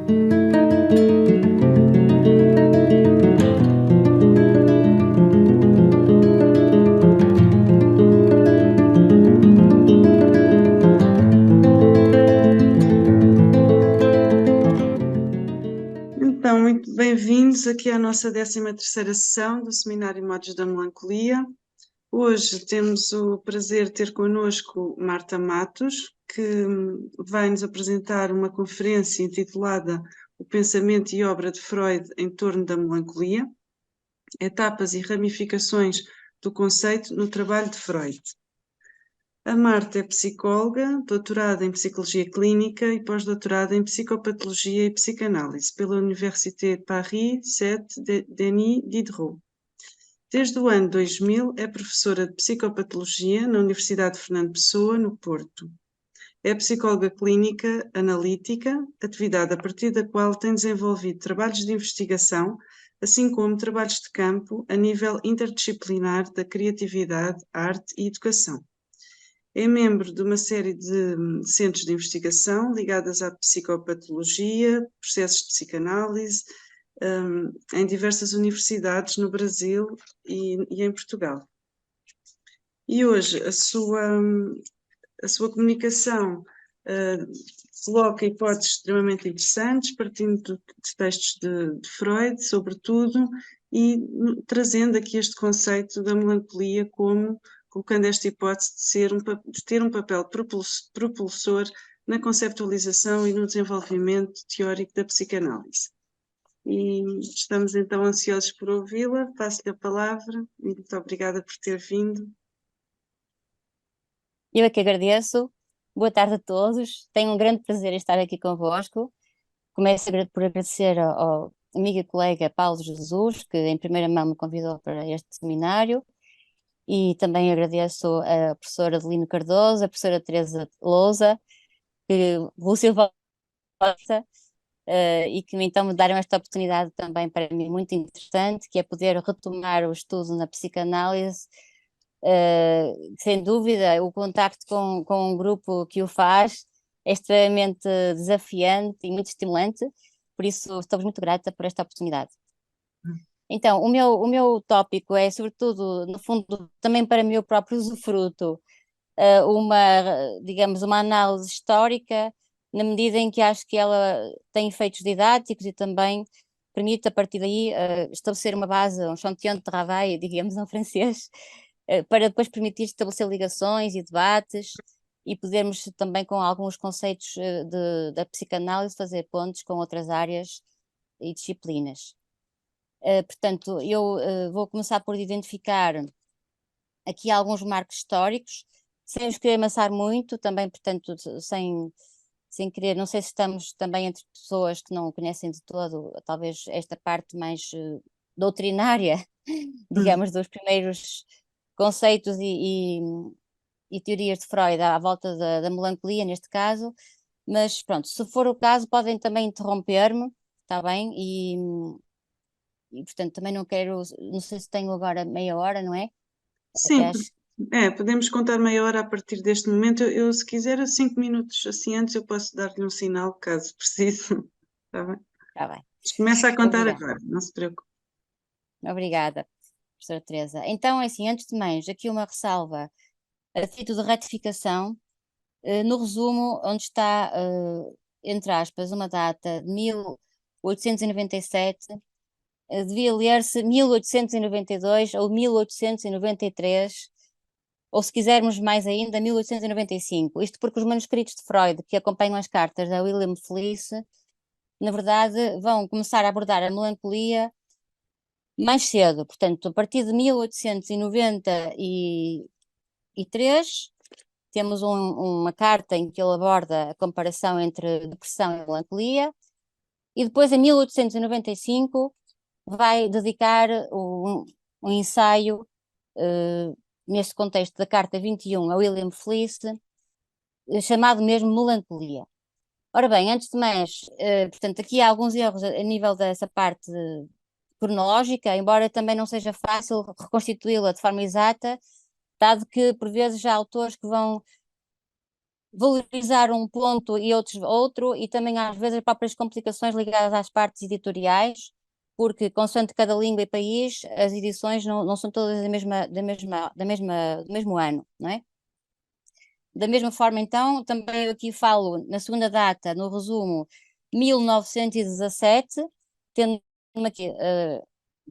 Então, muito bem-vindos aqui à nossa 13ª sessão do Seminário Modos da Melancolia. Hoje temos o prazer de ter connosco Marta Matos, que vai nos apresentar uma conferência intitulada O Pensamento e Obra de Freud em torno da melancolia, etapas e ramificações do conceito no trabalho de Freud. A Marta é psicóloga, doutorada em Psicologia Clínica e pós-doutorada em Psicopatologia e Psicanálise pela Université de Paris 7 Denis Diderot. Desde o ano 2000 é professora de Psicopatologia na Universidade de Fernando Pessoa, no Porto. É psicóloga clínica analítica, atividade a partir da qual tem desenvolvido trabalhos de investigação, assim como trabalhos de campo a nível interdisciplinar da criatividade, arte e educação. É membro de uma série de centros de investigação ligadas à psicopatologia, processos de psicanálise, em diversas universidades no Brasil e em Portugal. E hoje a sua comunicação coloca hipóteses extremamente interessantes, partindo de textos de Freud, sobretudo, e trazendo aqui este conceito da melancolia como colocando esta hipótese de ter um papel propulsor na conceptualização e no desenvolvimento teórico da psicanálise. E estamos então ansiosos por ouvi-la. Passo-lhe a palavra. Muito obrigada por ter vindo. Eu é que agradeço. Boa tarde a todos. Tenho um grande prazer em estar aqui convosco. Começo por agradecer ao amigo e colega Paulo Jesus, que em primeira mão me convidou para este seminário, e também agradeço a professora Adelino Cardoso, a professora Teresa Lousa, Lúcia Vossa, e que então me deram esta oportunidade também para mim muito interessante, que é poder retomar o estudo na psicanálise. Sem dúvida, o contacto com um grupo que o faz é extremamente desafiante e muito estimulante, por isso estamos muito grata por esta oportunidade. Então, o meu tópico é, sobretudo, no fundo, também para mim o próprio usufruto, digamos, uma análise histórica, na medida em que acho que ela tem efeitos didáticos e também permite, a partir daí, estabelecer uma base, um chantier de travail, digamos em francês, para depois permitir estabelecer ligações e debates e podermos também, com alguns conceitos da psicanálise, fazer pontes com outras áreas e disciplinas. Portanto, eu vou começar por identificar aqui alguns marcos históricos, sem os querer amassar muito, também, portanto, sem querer, não sei se estamos também entre pessoas que não conhecem de todo, talvez esta parte mais doutrinária, digamos, dos primeiros conceitos e teorias de Freud à volta da melancolia, neste caso, mas pronto, se for o caso, podem também interromper-me, está bem? E portanto também não quero, não sei se tenho agora meia hora, não é? Sim, podemos contar meia hora a partir deste momento. Eu se quiser, 5 minutos assim antes, eu posso dar-lhe um sinal, caso precise. Está bem? Está bem. Mas começa a contar Obrigada. agora, não se preocupe. Obrigada, professora Teresa. Então, é assim, antes de mais, aqui uma ressalva a título de retificação, no resumo, onde está, entre aspas, uma data de 1897, devia ler-se 1892 ou 1893, ou se quisermos mais ainda, 1895. Isto porque os manuscritos de Freud, que acompanham as cartas da William Fliess, na verdade, vão começar a abordar a melancolia mais cedo, portanto, a partir de 1893, temos uma carta em que ele aborda a comparação entre depressão e melancolia, e depois, em 1895, vai dedicar um ensaio, neste contexto da carta 21 a William Fliess, chamado mesmo Melancolia. Ora bem, antes de mais, portanto, aqui há alguns erros a nível dessa parte cronológica, embora também não seja fácil reconstituí-la de forma exata, dado que por vezes há autores que vão valorizar um ponto e outros outro, e também às vezes as próprias complicações ligadas às partes editoriais, porque consoante cada língua e país, as edições não são todas do mesmo ano, não é? Da mesma forma, então, também eu aqui falo na segunda data, no resumo, 1917, tendo aqui,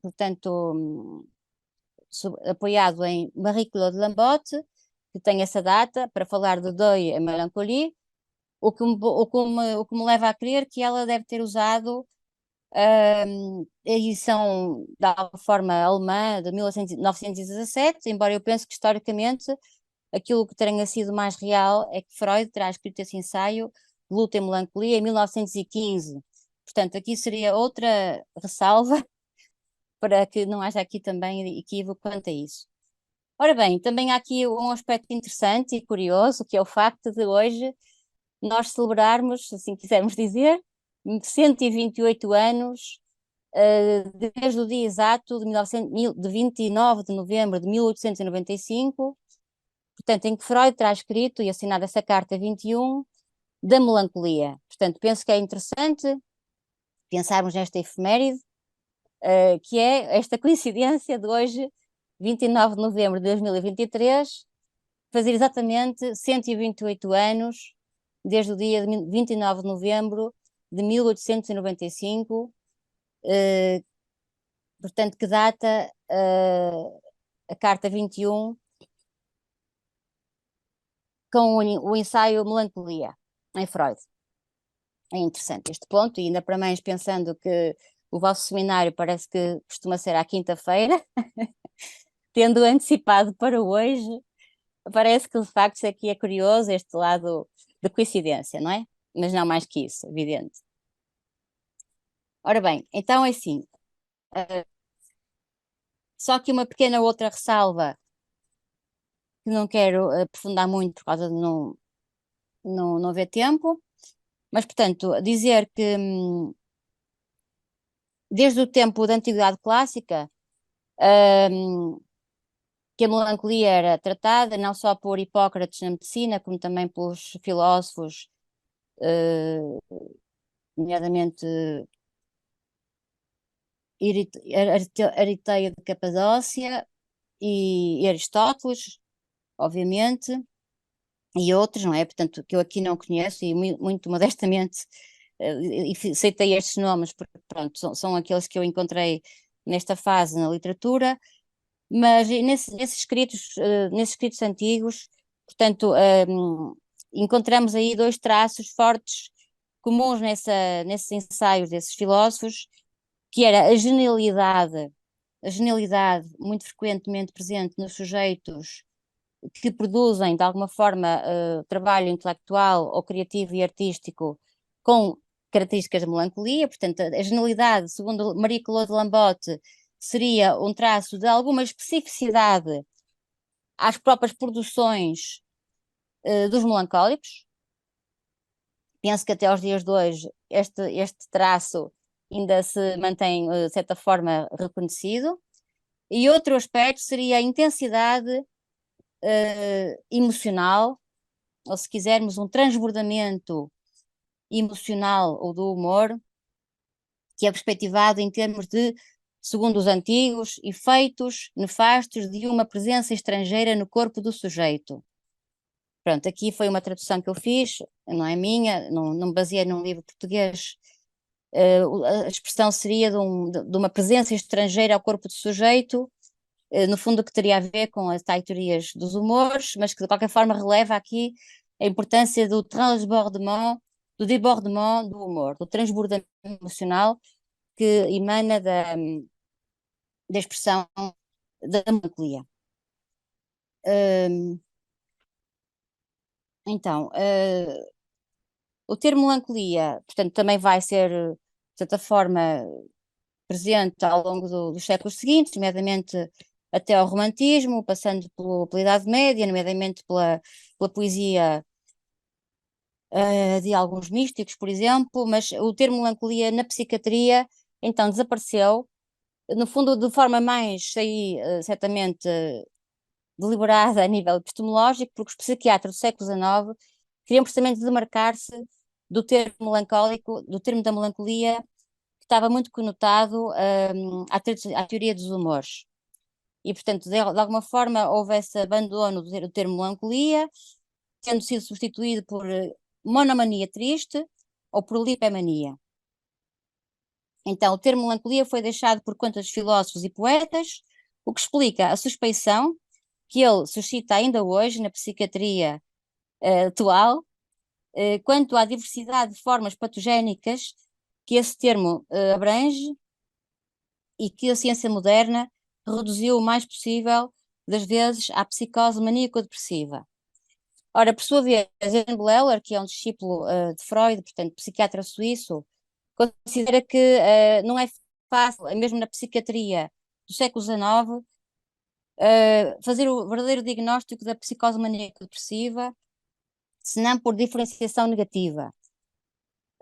portanto, apoiado em Marie-Claude Lambotte, que tem essa data, para falar de Deuil et Mélancolie, o que me leva a crer que ela deve ter usado a edição da forma alemã de 1917, embora eu pense que historicamente aquilo que tenha sido mais real é que Freud terá escrito esse ensaio, Luta e Melancolia, em 1915. Portanto, aqui seria outra ressalva para que não haja aqui também equívoco quanto a isso. Ora bem, também há aqui um aspecto interessante e curioso, que é o facto de hoje nós celebrarmos, assim quisermos dizer, 128 anos, desde o dia exato de 29 de novembro de 1895, portanto, em que Freud terá escrito e assinado essa carta 21 da melancolia. Portanto, penso que é interessante pensarmos nesta efeméride, que é esta coincidência de hoje, 29 de novembro de 2023, fazer exatamente 128 anos desde o dia 29 de novembro de 1895, portanto, que data a carta 21 com o ensaio Melancolia, em Freud. É interessante este ponto, e ainda para mais pensando que o vosso seminário parece que costuma ser à quinta-feira, tendo antecipado para hoje, parece que de facto isso aqui é curioso, este lado de coincidência, não é? Mas não mais que isso, evidente. Ora bem, então é assim, só que uma pequena outra ressalva, que não quero aprofundar muito por causa de não haver tempo, mas portanto, dizer que desde o tempo da Antiguidade Clássica, que a melancolia era tratada não só por Hipócrates na medicina, como também pelos filósofos, nomeadamente Ariteio de Capadócia e Aristóteles, obviamente, e outros, não é? Portanto, que eu aqui não conheço e muito modestamente e citei estes nomes porque, pronto, são aqueles que eu encontrei nesta fase na literatura, mas nesses escritos antigos, portanto, encontramos aí dois traços fortes comuns nesses ensaios desses filósofos, que era a genialidade muito frequentemente presente nos sujeitos que produzem, de alguma forma, trabalho intelectual ou criativo e artístico com características de melancolia. Portanto, a genialidade, segundo Marie-Claude Lambotte, seria um traço de alguma especificidade às próprias produções dos melancólicos. Penso que até aos dias de hoje este traço ainda se mantém, de certa forma, reconhecido. E outro aspecto seria a intensidade emocional, ou se quisermos, um transbordamento emocional ou do humor, que é perspectivado em termos de, segundo os antigos, efeitos nefastos de uma presença estrangeira no corpo do sujeito. Pronto, aqui foi uma tradução que eu fiz, não é minha, não me baseei num livro português. A expressão seria de uma presença estrangeira ao corpo do sujeito, no fundo que teria a ver com as tais teorias dos humores, mas que de qualquer forma releva aqui a importância do transbordement, do débordement do humor, do transbordamento emocional que emana da expressão da melancolia. Então, o termo melancolia, portanto, também vai ser, de certa forma, presente ao longo dos séculos seguintes, nomeadamente até ao romantismo, passando pela Idade Média, nomeadamente pela poesia de alguns místicos, por exemplo, mas o termo melancolia na psiquiatria então desapareceu, no fundo de forma mais aí, certamente deliberada a nível epistemológico, porque os psiquiatras do século XIX queriam precisamente demarcar-se do termo melancólico, do termo da melancolia, que estava muito conotado à teoria dos humores. E, portanto, de alguma forma houve esse abandono do termo melancolia, tendo sido substituído por monomania triste ou por lipemania. Então, o termo melancolia foi deixado por conta dos filósofos e poetas, o que explica a suspeição que ele suscita ainda hoje na psiquiatria atual, quanto à diversidade de formas patogénicas que esse termo abrange e que a ciência moderna reduziu o mais possível das vezes à psicose maníaco-depressiva. Ora, por sua vez, Jan Bleller, que é um discípulo de Freud, portanto, psiquiatra suíço, considera que não é fácil, mesmo na psiquiatria do século XIX, fazer o verdadeiro diagnóstico da psicose maníaco-depressiva, senão por diferenciação negativa,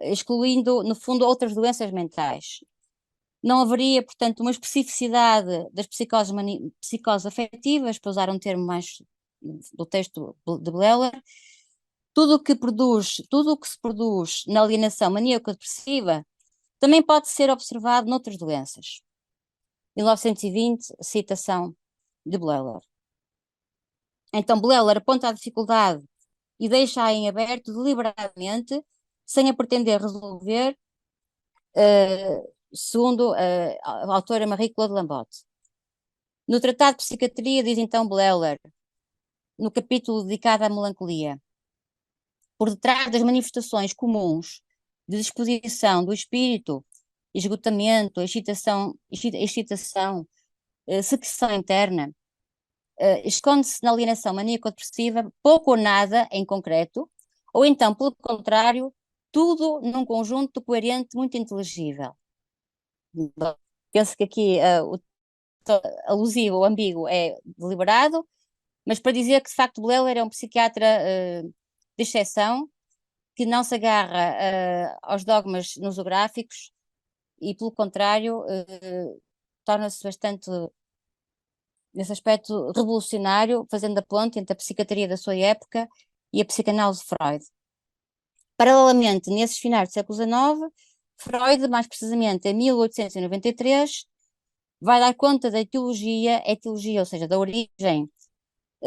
excluindo, no fundo, outras doenças mentais. Não haveria, portanto, uma especificidade das psicoses afetivas, para usar um termo mais do texto de Bleller. Tudo o que se produz na alienação maníaco-depressiva também pode ser observado noutras doenças. 1920, citação de Bleller. Então, Bleller aponta a dificuldade e deixa-a em aberto deliberadamente, sem a pretender resolver, segundo a autora Marie-Claude Lambot. No Tratado de Psiquiatria, diz então Bleller, no capítulo dedicado à melancolia: por detrás das manifestações comuns de disposição do espírito, esgotamento, excitação, secreção interna, esconde-se na alienação maníaco-depressiva pouco ou nada em concreto, ou então, pelo contrário, tudo num conjunto coerente, muito inteligível. Penso que aqui o alusivo ou ambíguo é deliberado, mas para dizer que de facto Bleller é um psiquiatra de exceção, que não se agarra aos dogmas nosográficos e, pelo contrário, torna-se bastante, nesse aspecto, revolucionário, fazendo a ponte entre a psiquiatria da sua época e a psicanálise de Freud. Paralelamente, nesses finais do século XIX, Freud, mais precisamente em 1893, vai dar conta da etiologia, ou seja, da origem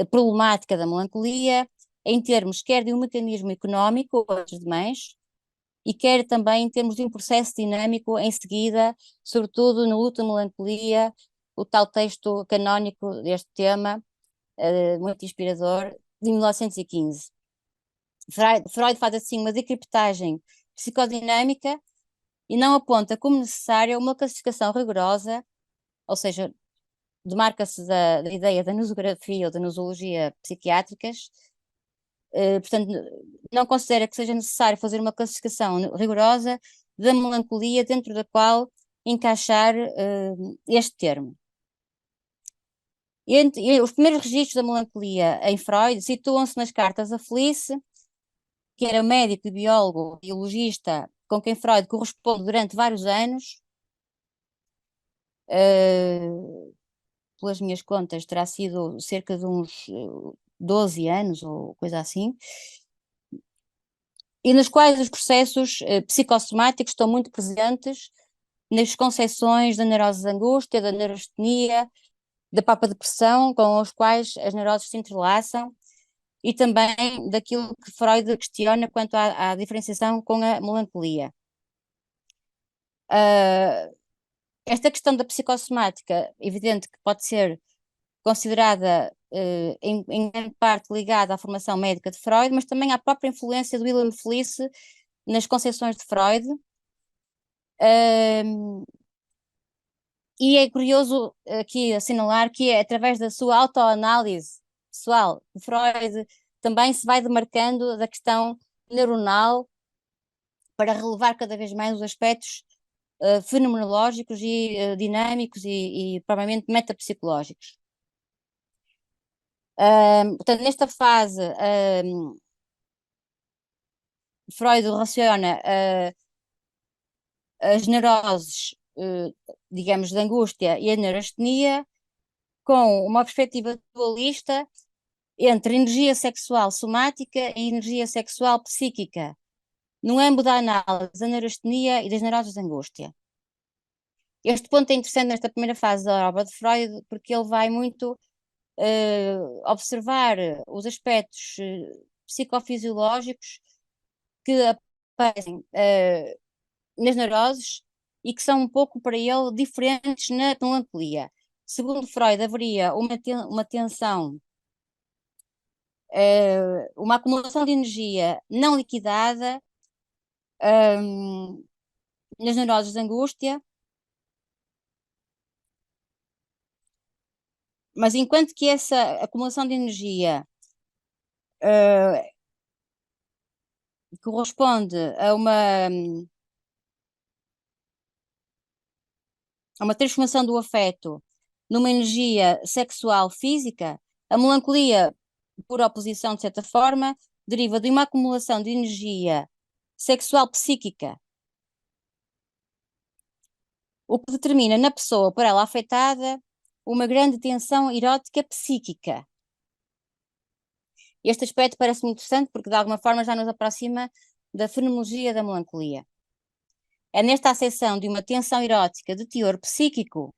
problemática da melancolia, em termos quer de um mecanismo económico, antes de mais, e quer também em termos de um processo dinâmico em seguida, sobretudo no Luto e Melancolia, o tal texto canónico deste tema, muito inspirador, de 1915. Freud faz assim uma decriptagem psicodinâmica e não aponta como necessária uma classificação rigorosa, ou seja, demarca-se da ideia da nosografia ou da nosologia psiquiátricas. Portanto, não considera que seja necessário fazer uma classificação rigorosa da melancolia dentro da qual encaixar este termo. E os primeiros registros da melancolia em Freud situam-se nas cartas a Felice, que era médico e biólogo, biologista, com quem Freud corresponde durante vários anos. Pelas minhas contas, terá sido cerca de uns 12 anos ou coisa assim, e nos quais os processos psicossomáticos estão muito presentes nas concepções da neurose de angústia, da neurastenia, da própria depressão, com os quais as neuroses se entrelaçam, e também daquilo que Freud questiona quanto à diferenciação com a melancolia. Esta questão da psicossomática, evidente que pode ser considerada em grande parte ligada à formação médica de Freud, mas também à própria influência do Wilhelm Fliess nas concepções de Freud. E é curioso aqui assinalar que é através da sua autoanálise pessoal de Freud também se vai demarcando da questão neuronal para relevar cada vez mais os aspectos fenomenológicos e dinâmicos e provavelmente metapsicológicos. Portanto, nesta fase, Freud relaciona as neuroses, digamos, de angústia e a neurastenia com uma perspectiva dualista entre energia sexual somática e energia sexual psíquica, no âmbito da análise da neurastenia e das neuroses de angústia. Este ponto é interessante nesta primeira fase da obra de Freud, porque ele vai muito observar os aspectos psicofisiológicos que aparecem nas neuroses e que são um pouco para ele diferentes na melancolia. Segundo Freud, haveria uma tensão, uma acumulação de energia não liquidada nas neuroses de angústia, mas enquanto que essa acumulação de energia corresponde a uma transformação do afeto numa energia sexual física, a melancolia, por oposição, de certa forma, deriva de uma acumulação de energia sexual psíquica, o que determina na pessoa, por ela afetada, uma grande tensão erótica psíquica. Este aspecto parece muito interessante porque, de alguma forma, já nos aproxima da fenomenologia da melancolia. É nesta acessão de uma tensão erótica de teor psíquico,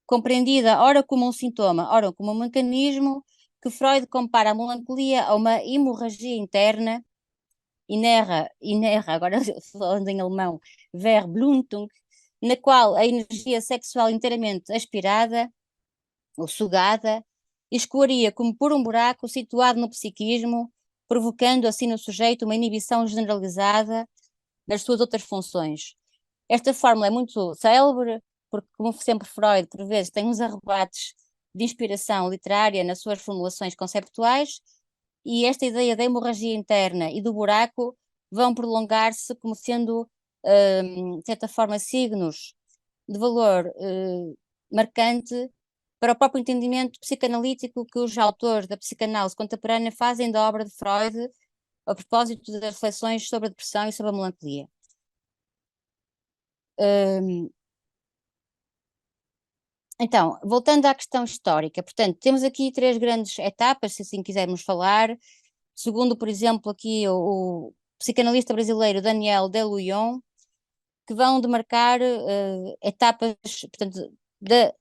compreendida ora como um sintoma, ora como um mecanismo, que Freud compara a melancolia a uma hemorragia interna, inerra, agora falando em alemão, Verblutung, na qual a energia sexual inteiramente aspirada ou sugada escoaria como por um buraco situado no psiquismo, provocando assim no sujeito uma inibição generalizada das suas outras funções. Esta fórmula é muito célebre, porque, como sempre Freud, por vezes, tem uns arrebates de inspiração literária nas suas formulações conceptuais, e esta ideia da hemorragia interna e do buraco vão prolongar-se como sendo, de certa forma, signos de valor marcante para o próprio entendimento psicanalítico que os autores da psicanálise contemporânea fazem da obra de Freud a propósito das reflexões sobre a depressão e sobre a melancolia. Então, voltando à questão histórica, portanto, temos aqui 3 grandes etapas, se assim quisermos falar. Segundo, por exemplo, aqui o psicanalista brasileiro Daniel Deluyon, que vão demarcar etapas, portanto,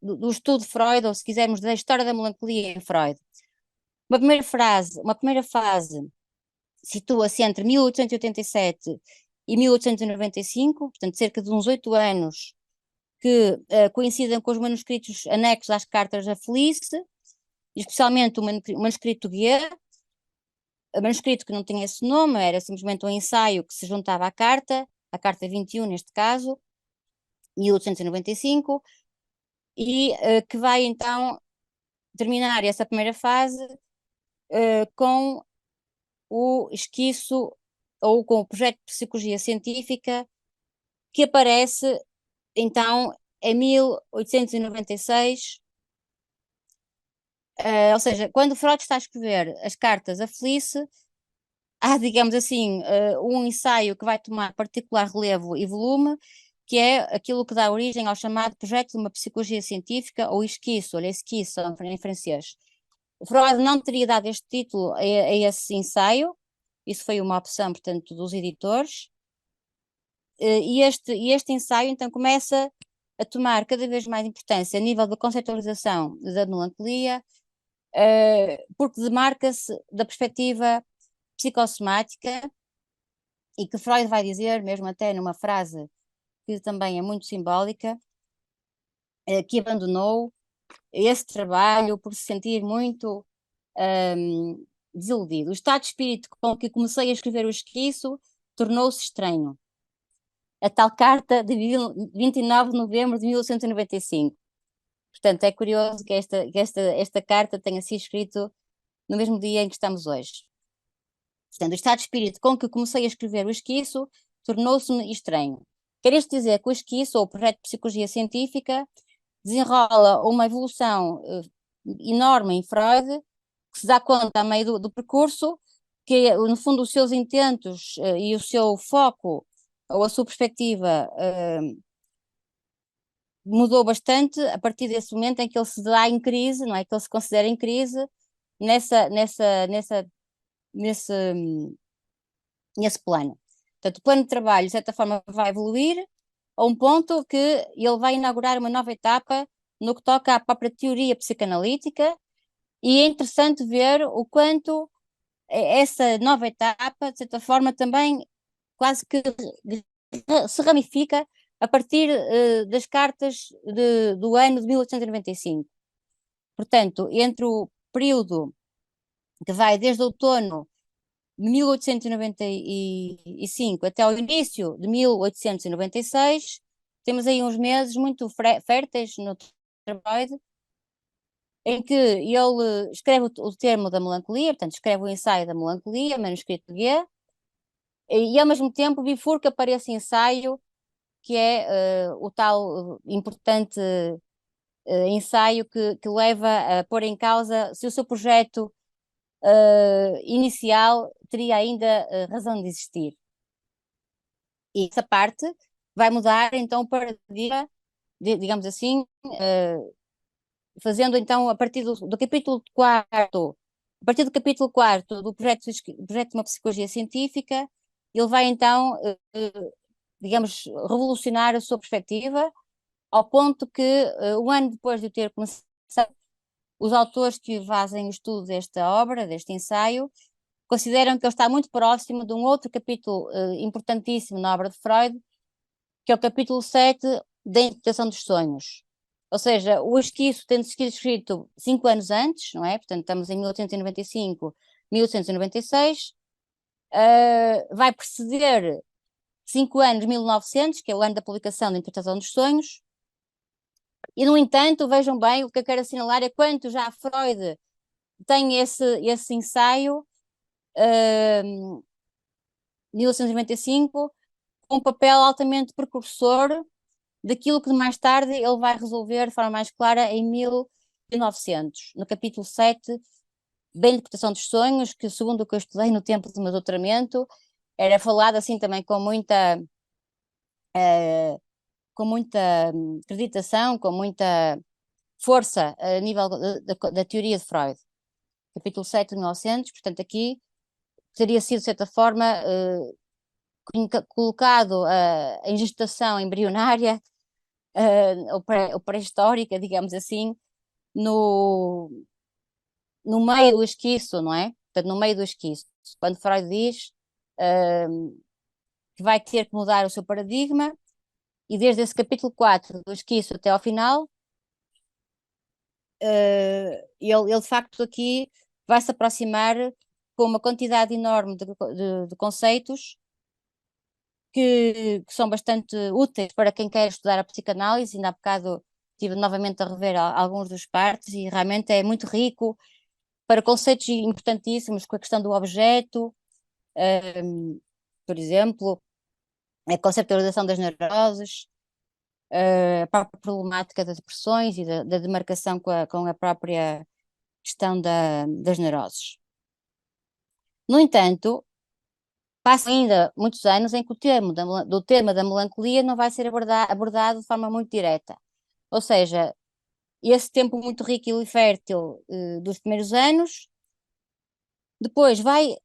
do estudo de Freud, ou se quisermos, da história da melancolia em Freud. Uma primeira fase situa-se entre 1887 e 1895, portanto, cerca de uns 8 anos, que coincidem com os manuscritos anexos às cartas da Felice, especialmente o manuscrito Guier, o manuscrito que não tinha esse nome, era simplesmente um ensaio que se juntava à carta, a carta 21 neste caso, 1895, e que vai então terminar essa primeira fase com o esquiço ou com o projeto de psicologia científica que aparece então em 1896, ou seja, quando Freud está a escrever as cartas a Felice, há, digamos assim, um ensaio que vai tomar particular relevo e volume, que é aquilo que dá origem ao chamado projeto de uma psicologia científica, ou esquiço, ou esquiço em francês. Freud não teria dado este título a esse ensaio, isso foi uma opção, portanto, dos editores, e este ensaio então começa a tomar cada vez mais importância a nível da conceptualização da melancolia, porque demarca-se da perspectiva psicossomática, e que Freud vai dizer, mesmo até numa frase que também é muito simbólica, que abandonou esse trabalho por se sentir muito desiludido. O estado de espírito com que comecei a escrever o esquiço tornou-se estranho. A tal carta de 29 de novembro de 1895. Portanto, é curioso que esta carta tenha sido escrita no mesmo dia em que estamos hoje. Portanto, o estado de espírito com que comecei a escrever o esquiço tornou-se-me estranho. Quer isto dizer que o esquiço, ou o projeto de psicologia científica, desenrola uma evolução enorme em Freud, que se dá conta a meio do percurso, que no fundo os seus intentos e o seu foco, ou a sua perspectiva, mudou bastante a partir desse momento em que ele se dá em crise, não é? Que ele se considera em crise, nessa, nessa, nessa, nesse, nesse plano. Portanto, o plano de trabalho, de certa forma, vai evoluir a um ponto que ele vai inaugurar uma nova etapa no que toca à própria teoria psicanalítica, e é interessante ver o quanto essa nova etapa, de certa forma, também quase que se ramifica a partir das cartas do ano de 1895. Portanto, entre o período que vai desde outono de 1895 até ao início de 1896, temos aí uns meses muito férteis no trabalho, em que ele escreve o termo da melancolia, portanto, escreve o ensaio da melancolia, manuscrito G, e ao mesmo tempo bifurca para esse ensaio, que é o tal importante ensaio que leva a pôr em causa se o seu projeto inicial teria ainda razão de existir. E essa parte vai mudar então o paradigma, digamos assim, fazendo então a partir do capítulo 4, a partir do capítulo 4 do projeto de uma psicologia científica, ele vai então, digamos, revolucionar a sua perspectiva, ao ponto que, um ano depois de ter começado, os autores que fazem o estudo desta obra, deste ensaio, consideram que ele está muito próximo de um outro capítulo importantíssimo na obra de Freud, que é o capítulo 7 da interpretação dos sonhos. Ou seja, o esquiço tendo sido escrito 5 anos antes, não é? Portanto, estamos em 1895, 1896, vai preceder 5 anos, 1900, que é o ano da publicação da interpretação dos sonhos, e, no entanto, vejam bem, o que eu quero assinalar é quanto já Freud tem esse ensaio, 1895, com um papel altamente precursor daquilo que mais tarde ele vai resolver de forma mais clara em 1900, no capítulo 7 da interpretação dos sonhos, que, segundo o que eu estudei no tempo do meu doutoramento, era falado assim também com muita acreditação, com muita força a nível da teoria de Freud. Capítulo 7 de 1900, portanto aqui teria sido, de certa forma, colocado em gestação embrionária ou pré-histórica, digamos assim, no, no meio do esquiço, não é? Portanto, no meio do esquiço. Quando Freud diz que vai ter que mudar o seu paradigma, e desde esse capítulo 4 do esquiço até ao final, ele de facto aqui vai se aproximar com uma quantidade enorme de conceitos que são bastante úteis para quem quer estudar a psicanálise. Ainda há bocado estive novamente a rever alguns dos partes e realmente é muito rico para conceitos importantíssimos, com a questão do objeto, por exemplo, a conceptualização das neuroses, a própria problemática das depressões e da demarcação com a própria questão das neuroses. No entanto, passam ainda muitos anos em que o tema da melancolia não vai ser abordado de forma muito direta. Ou seja, esse tempo muito rico e fértil dos primeiros anos, depois vai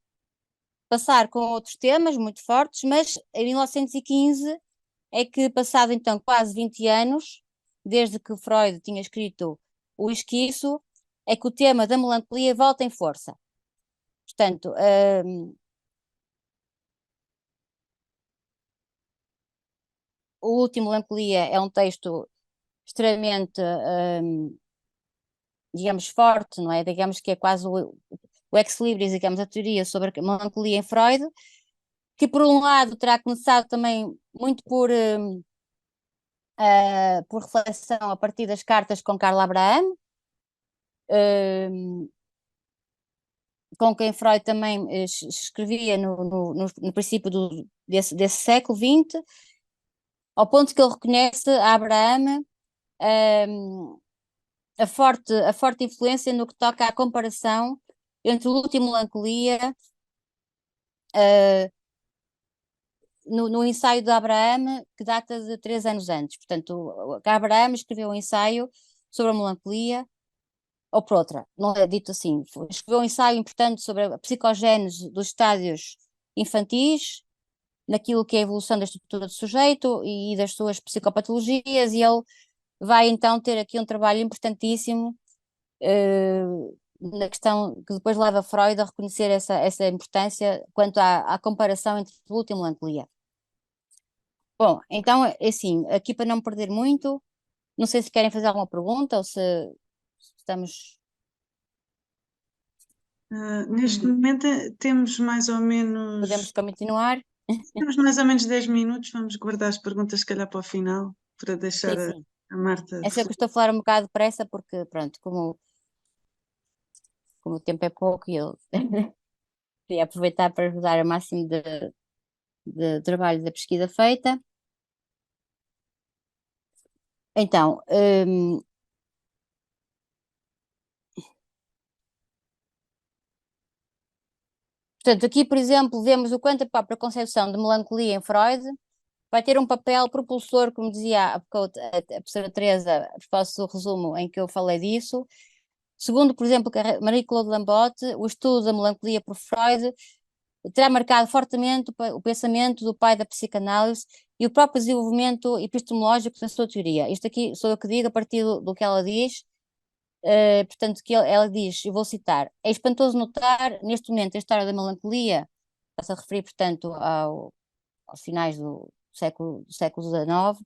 passar com outros temas muito fortes, mas em 1915 é que, passado então quase 20 anos, desde que Freud tinha escrito o Esquiço, é que o tema da melancolia volta em força. Portanto, o último Melancolia é um texto extremamente, digamos, forte, não é? Digamos que é quase o ex-libris, digamos, a teoria sobre a melancolia em Freud, que por um lado terá começado também muito por reflexão a partir das cartas com Carla Abraham, com quem Freud também escrevia no princípio desse século XX, ao ponto que ele reconhece a Abraham a forte influência no que toca à comparação entre o último Melancolia, no ensaio de Abraham, que data de 3 anos antes. Portanto, Abraham escreveu um ensaio sobre a melancolia, ou por outra, não é dito assim. Escreveu um ensaio importante sobre a psicogénese dos estádios infantis, naquilo que é a evolução da estrutura do sujeito e das suas psicopatologias, e ele vai então ter aqui um trabalho importantíssimo na questão que depois leva Freud a reconhecer essa importância quanto à comparação entre luto e melancolia. Bom, então, assim, aqui para não me perder muito, não sei se querem fazer alguma pergunta ou se estamos... Neste momento temos mais ou menos Podemos continuar? 10 minutos, vamos guardar as perguntas se calhar para o final, para deixar Sim, sim. a Marta. É só que eu estou a falar um bocado depressa porque, pronto, como o tempo é pouco e eu queria aproveitar para ajudar o máximo de trabalho da pesquisa feita. Então, portanto, aqui, por exemplo, vemos o quanto a própria concepção de melancolia em Freud vai ter um papel propulsor, como dizia há pouco a professora Teresa, a propósito do resumo em que eu falei disso. Segundo, por exemplo, Marie-Claude Lambotte, o estudo da melancolia por Freud terá marcado fortemente o pensamento do pai da psicanálise e o próprio desenvolvimento epistemológico da sua teoria. Isto aqui sou eu que digo a partir do que ela diz. Portanto, que ela diz, eu vou citar: é espantoso notar neste momento a história da melancolia, está-se a referir, portanto, aos finais do século XIX,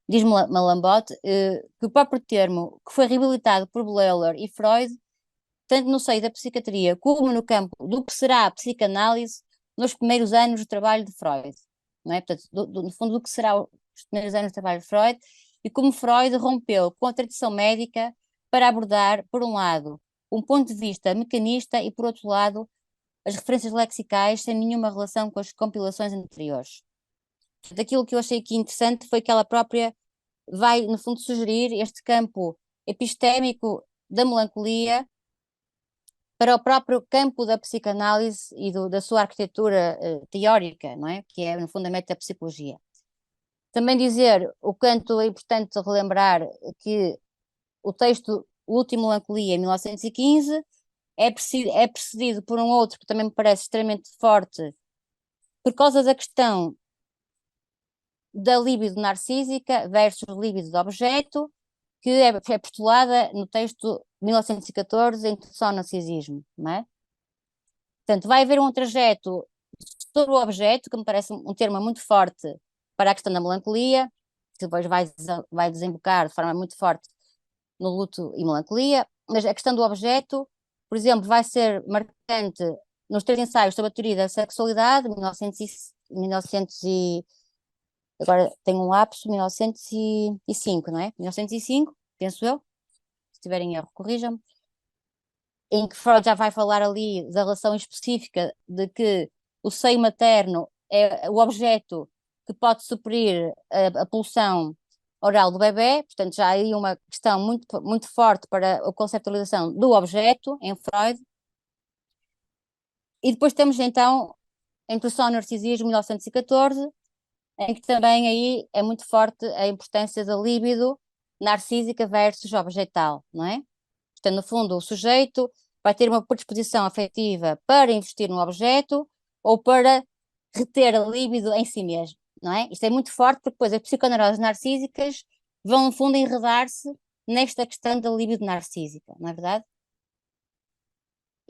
diz Malambote, que o próprio termo que foi reabilitado por Bleuler e Freud, tanto no seio da psiquiatria como no campo do que será a psicanálise nos primeiros anos do trabalho de Freud, não é? Portanto, no fundo, do que será os primeiros anos do trabalho de Freud, e como Freud rompeu com a tradição médica para abordar, por um lado, um ponto de vista mecanista e, por outro lado, as referências lexicais sem nenhuma relação com as compilações anteriores. Daquilo que eu achei aqui interessante foi que ela própria vai, no fundo, sugerir este campo epistémico da melancolia para o próprio campo da psicanálise e da sua arquitetura teórica, não é? Que é, no fundo, a metapsicologia. Também dizer o quanto é importante relembrar que o texto O Último Melancolia, em 1915, é precedido por um outro que também me parece extremamente forte, por causa da questão da libido narcísica versus libido de objeto, que é postulada no texto de 1914, Introdução ao Narcisismo, não é? Portanto, vai haver um trajeto sobre o objeto, que me parece um termo muito forte para a questão da melancolia, que depois vai desembocar de forma muito forte no luto e melancolia, mas a questão do objeto, por exemplo, vai ser marcante nos três ensaios sobre a teoria da sexualidade, 1900 agora tenho um lapso, 1905, não é? 1905, penso eu, se tiverem erro, corrijam-me, em que Freud já vai falar ali da relação específica de que o seio materno é o objeto que pode suprir a pulsão oral do bebê, portanto já há aí uma questão muito, muito forte para a conceptualização do objeto em Freud. E depois temos então a Introdução ao Narcisismo, 1914, em que também aí é muito forte a importância da libido narcísica versus objetal, não é? Portanto, no fundo, o sujeito vai ter uma predisposição afetiva para investir no objeto ou para reter a libido em si mesmo, não é? Isto é muito forte porque depois as psiconeuroses narcísicas vão, no fundo, enredar-se nesta questão da libido narcísica, não é verdade?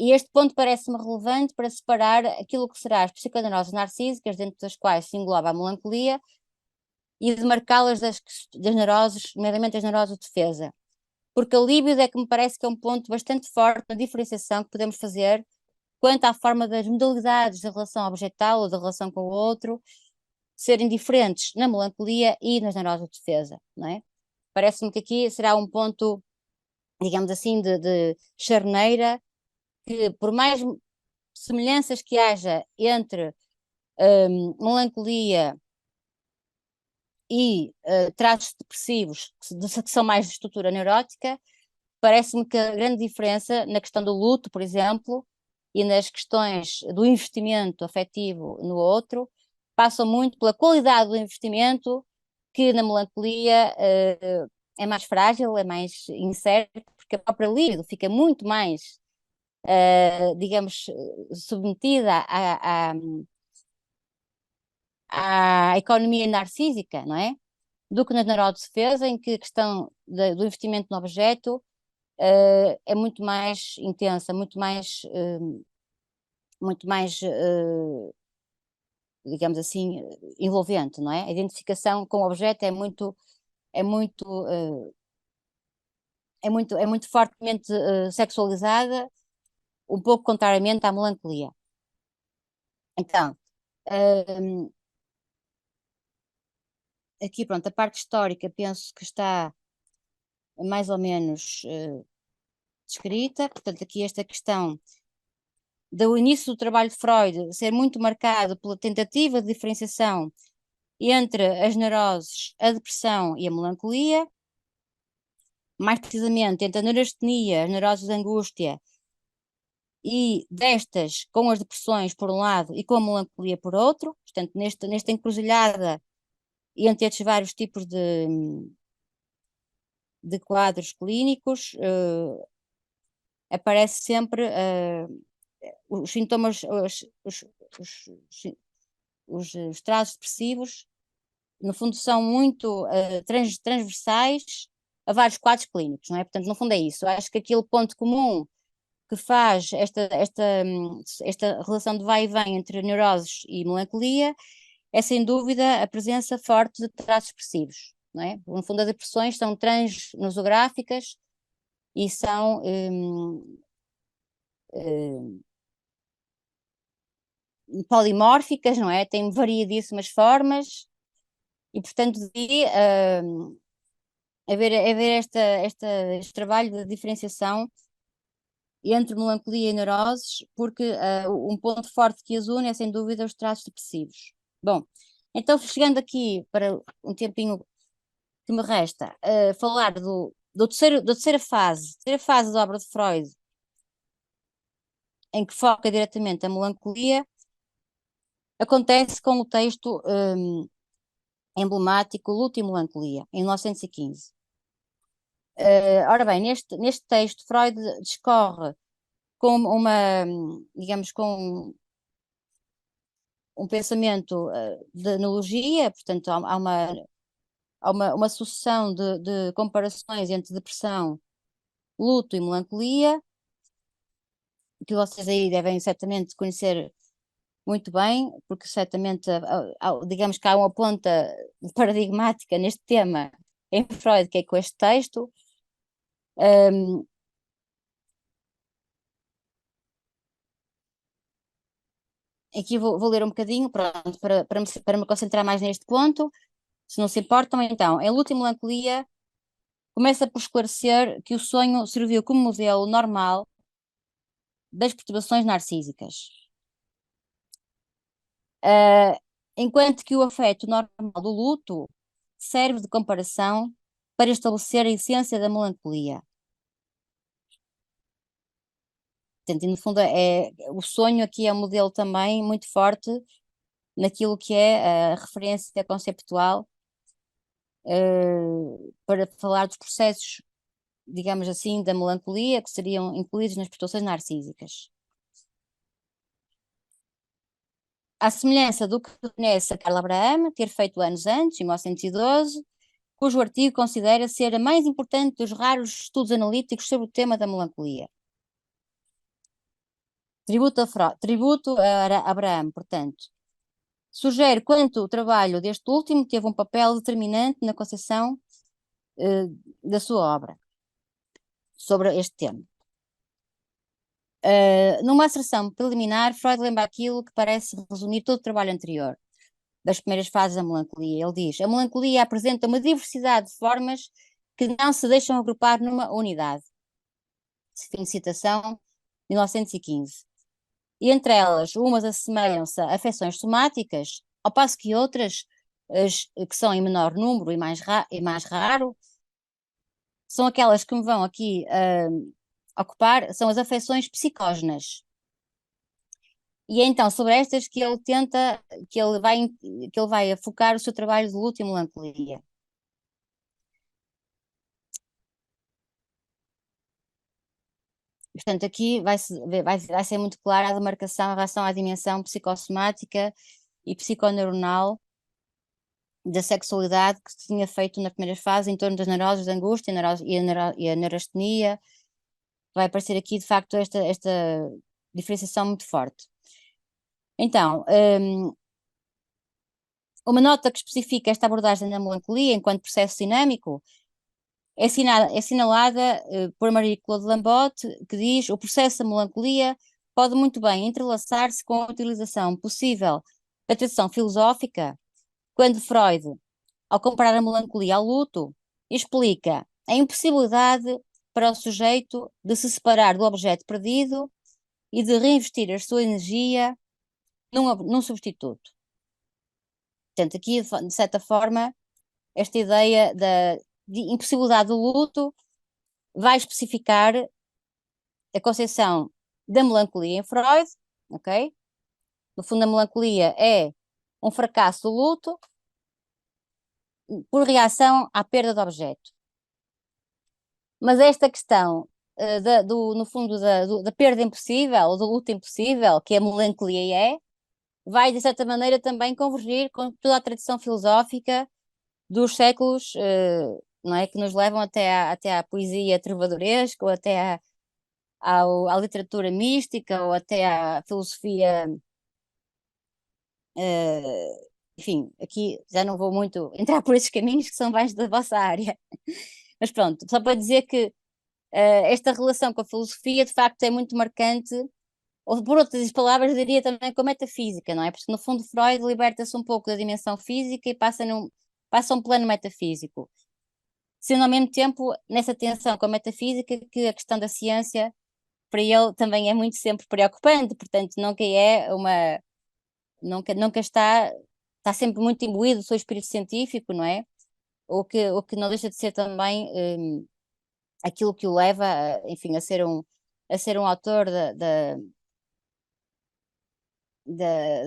E este ponto parece-me relevante para separar aquilo que será as psiconeuroses narcísicas, dentro das quais se engloba a melancolia, e demarcá-las das neuroses, nomeadamente as neuroses de defesa. Porque a libido é que me parece que é um ponto bastante forte na diferenciação que podemos fazer quanto à forma das modalidades da relação objetal ou da relação com o outro serem diferentes na melancolia e nas neuroses de defesa, não é? Parece-me que aqui será um ponto, digamos assim, de charneira, que por mais semelhanças que haja entre melancolia e traços depressivos que são mais de estrutura neurótica, parece-me que a grande diferença na questão do luto, por exemplo, e nas questões do investimento afetivo no outro, passam muito pela qualidade do investimento, que na melancolia é mais frágil, é mais incerto, porque a própria libido fica muito mais, digamos, submetida à economia narcísica, não é? Do que na neurodefesa, em que a questão do investimento no objeto é muito mais intensa, digamos assim, envolvente, não é? A identificação com o objeto é muito, é muito fortemente sexualizada, um pouco contrariamente à melancolia. Então, aqui, pronto, a parte histórica penso que está mais ou menos descrita, portanto, aqui esta questão do início do trabalho de Freud ser muito marcado pela tentativa de diferenciação entre as neuroses, a depressão e a melancolia, mais precisamente entre a neurastenia, as neuroses de angústia, e destas com as depressões por um lado e com a melancolia por outro, portanto, nesta encruzilhada entre estes vários tipos de quadros clínicos, aparece sempre os sintomas, os traços depressivos, no fundo, são muito transversais a vários quadros clínicos, não é? Portanto, no fundo é isso. Eu acho que aquele ponto comum que faz esta relação de vai e vem entre neuroses e melancolia é, sem dúvida, a presença forte de traços depressivos, não é? No fundo, as depressões são transnosográficas e são polimórficas, não é? Têm variedíssimas formas e, portanto, devia haver este trabalho de diferenciação entre melancolia e neuroses, porque um ponto forte que as une é, sem dúvida, os traços depressivos. Bom, então, chegando aqui para um tempinho que me resta, falar da terceira fase da obra de Freud, em que foca diretamente a melancolia, acontece com o texto emblemático Luto e Melancolia, em 1915. Ora bem, neste texto, Freud discorre com digamos, com um pensamento de analogia, portanto, há uma sucessão de comparações entre depressão, luto e melancolia, que vocês aí devem certamente conhecer muito bem, porque certamente, digamos que há uma ponta paradigmática neste tema em Freud, que é com este texto. Aqui vou ler um bocadinho, pronto, para me concentrar mais neste ponto, se não se importam. Então, em Luto e Melancolia, começa por esclarecer que o sonho serviu como modelo normal das perturbações narcísicas. Enquanto que o afeto normal do luto serve de comparação para estabelecer a essência da melancolia. Portanto, no fundo, o sonho aqui é um modelo também muito forte naquilo que é a referência conceptual para falar dos processos, digamos assim, da melancolia, que seriam incluídos nas perturbações narcísicas. À semelhança do que reconhece a Carla Abraham, ter feito anos antes, em 1912, cujo artigo considera ser a mais importante dos raros estudos analíticos sobre o tema da melancolia. Tributo a Abraham, portanto. Sugere quanto o trabalho deste último teve um papel determinante na concepção da sua obra sobre este tema. Numa asserção preliminar, Freud lembra aquilo que parece resumir todo o trabalho anterior, das primeiras fases da melancolia. Ele diz: a melancolia apresenta uma diversidade de formas que não se deixam agrupar numa unidade. Fim de citação, 1915. E entre elas, umas assemelham-se a afecções somáticas, ao passo que outras, que são em menor número e mais raro, são aquelas que me vão aqui ocupar, são as afecções psicógenas. E é então sobre estas que ele tenta, que ele vai focar o seu trabalho de luto e melancolia. Portanto, aqui vai ser muito clara a demarcação em relação à dimensão psicossomática e psiconeuronal da sexualidade que se tinha feito na primeira fase em torno das neuroses de angústia e a neurastenia. Vai aparecer aqui, de facto, esta diferenciação muito forte. Então, uma nota que especifica esta abordagem da melancolia enquanto processo dinâmico é assinalada por Marie-Claude Lambot, que diz: o processo da melancolia pode muito bem entrelaçar-se com a utilização possível da tradição filosófica, quando Freud, ao comparar a melancolia ao luto, explica a impossibilidade para o sujeito de se separar do objeto perdido e de reinvestir a sua energia num substituto. Portanto, aqui, de certa forma, esta ideia de impossibilidade do luto vai especificar a concepção da melancolia em Freud, ok? No fundo, a melancolia é um fracasso do luto por reação à perda do objeto. Mas esta questão, no fundo, da perda impossível, ou do luto impossível, que a melancolia vai, de certa maneira, também convergir com toda a tradição filosófica dos séculos, não é? Que nos levam até à poesia trovadoresca, ou até à literatura mística, ou até à filosofia. Enfim, aqui já não vou muito entrar por esses caminhos que são mais da vossa área. Mas pronto, só para dizer que esta relação com a filosofia de facto é muito marcante, ou por outras palavras diria também com a metafísica, não é? Porque no fundo Freud liberta-se um pouco da dimensão física e passa a um plano metafísico, sendo ao mesmo tempo nessa tensão com a metafísica que a questão da ciência para ele também é muito sempre preocupante, portanto nunca está sempre muito imbuído do seu espírito científico, não é? O que não deixa de ser também aquilo que o leva, enfim, a ser um autor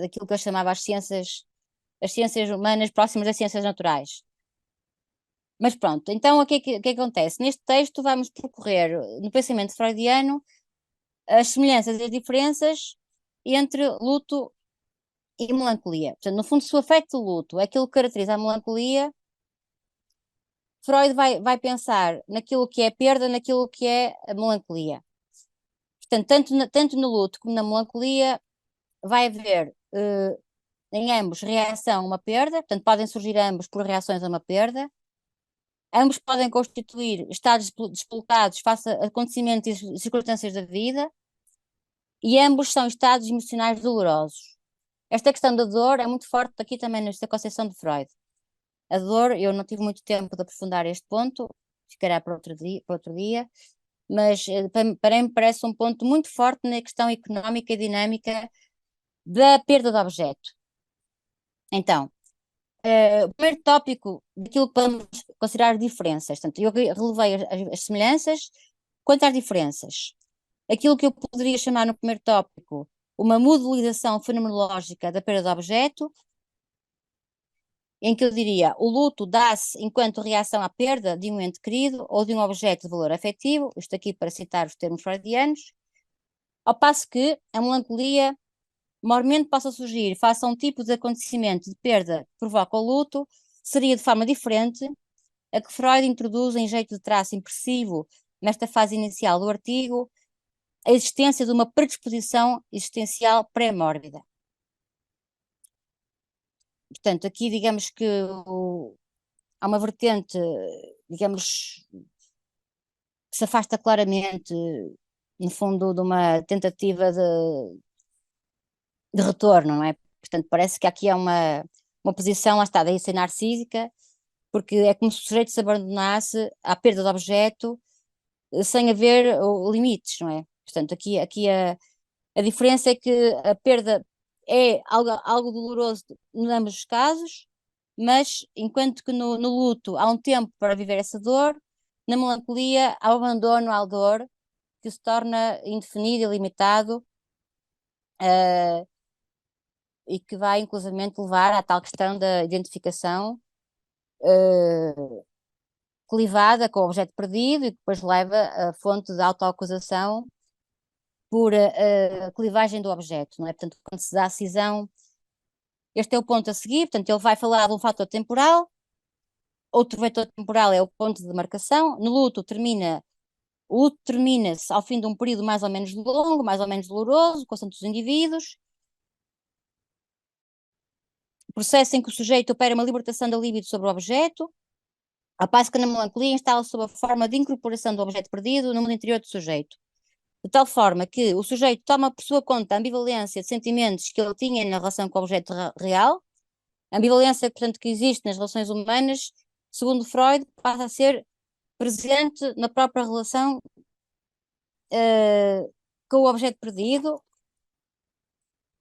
daquilo que eu chamava as ciências humanas próximas das ciências naturais. Mas pronto, então o que acontece? Neste texto vamos percorrer, no pensamento freudiano, as semelhanças e as diferenças entre luto e melancolia. Portanto, no fundo, se o afeto do luto é aquilo que caracteriza a melancolia, Freud vai pensar naquilo que é a perda, naquilo que é a melancolia. Portanto, tanto no luto como na melancolia, vai haver em ambos reação a uma perda, portanto, podem surgir ambos por reações a uma perda. Ambos podem constituir estados deslocados face a acontecimentos e circunstâncias da vida, e ambos são estados emocionais dolorosos. Esta questão da dor é muito forte aqui também nesta concepção de Freud. A dor, eu não tive muito tempo de aprofundar este ponto, ficará para outro dia, mas para mim parece um ponto muito forte na questão económica e dinâmica da perda de objeto. Então, o primeiro tópico daquilo que podemos considerar diferenças, portanto, eu relevei as semelhanças. Quanto às diferenças, aquilo que eu poderia chamar no primeiro tópico uma modelização fenomenológica da perda de objeto, em que eu diria o luto dá-se enquanto reação à perda de um ente querido ou de um objeto de valor afetivo, isto aqui para citar os termos freudianos, ao passo que a melancolia maiormente possa surgir face a um tipo de acontecimento de perda que provoca o luto, seria de forma diferente a que Freud introduz em jeito de traço impressivo nesta fase inicial do artigo a existência de uma predisposição existencial pré-mórbida. Portanto, aqui digamos que há uma vertente, digamos, que se afasta claramente, no fundo, de uma tentativa de retorno, não é? Portanto, parece que aqui há uma posição, lá está, da essência narcísica, porque é como se o sujeito se abandonasse à perda de objeto sem haver limites, não é? Portanto, aqui a diferença é que a perda é algo doloroso em ambos os casos, mas enquanto que no luto há um tempo para viver essa dor, na melancolia há o abandono à dor, que se torna indefinido e limitado, e que vai inclusivamente levar à tal questão da identificação clivada com o objeto perdido e que depois leva à fonte de autoacusação por clivagem do objeto, não é? Portanto, quando se dá a cisão, este é o ponto a seguir, portanto, ele vai falar de um fator temporal, outro vetor temporal é o ponto de marcação, o luto termina-se ao fim de um período mais ou menos longo, mais ou menos doloroso, constante dos indivíduos, processo em que o sujeito opera uma libertação da libido sobre o objeto, ao passo que na melancolia instala-se sob a forma de incorporação do objeto perdido no mundo interior do sujeito, de tal forma que o sujeito toma por sua conta a ambivalência de sentimentos que ele tinha na relação com o objeto real, a ambivalência, portanto, que existe nas relações humanas, segundo Freud, passa a ser presente na própria relação com o objeto perdido,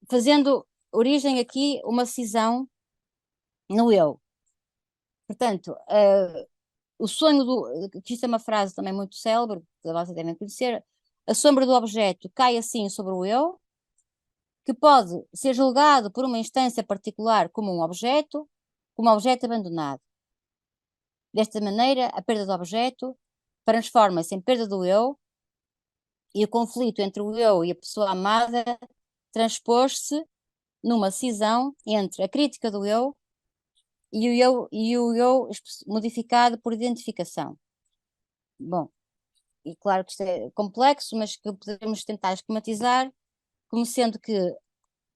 fazendo origem aqui uma cisão no eu. Portanto, o sonho que isto é uma frase também muito célebre, que vocês devem conhecer, a sombra do objeto cai assim sobre o eu, que pode ser julgado por uma instância particular como um objeto abandonado. Desta maneira, a perda do objeto transforma-se em perda do eu e o conflito entre o eu e a pessoa amada transpôs-se numa cisão entre a crítica do eu e o eu modificado por identificação. Bom, e claro que isto é complexo, mas que podemos tentar esquematizar como sendo que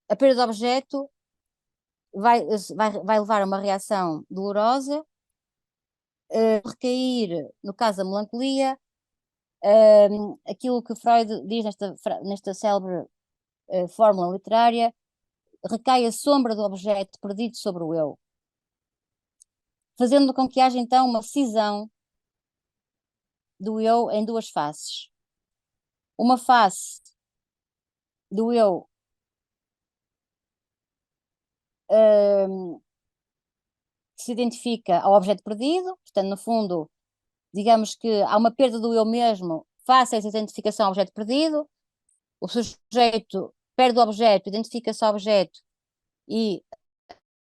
a perda do objeto vai levar a uma reação dolorosa, recair, no caso da melancolia, aquilo que Freud diz nesta célebre fórmula literária, recai a sombra do objeto perdido sobre o eu, fazendo com que haja então uma cisão do eu em duas faces. Uma face do eu que se identifica ao objeto perdido, portanto, no fundo, digamos que há uma perda do eu mesmo face a essa identificação ao objeto perdido, o sujeito perde o objeto, identifica-se ao objeto e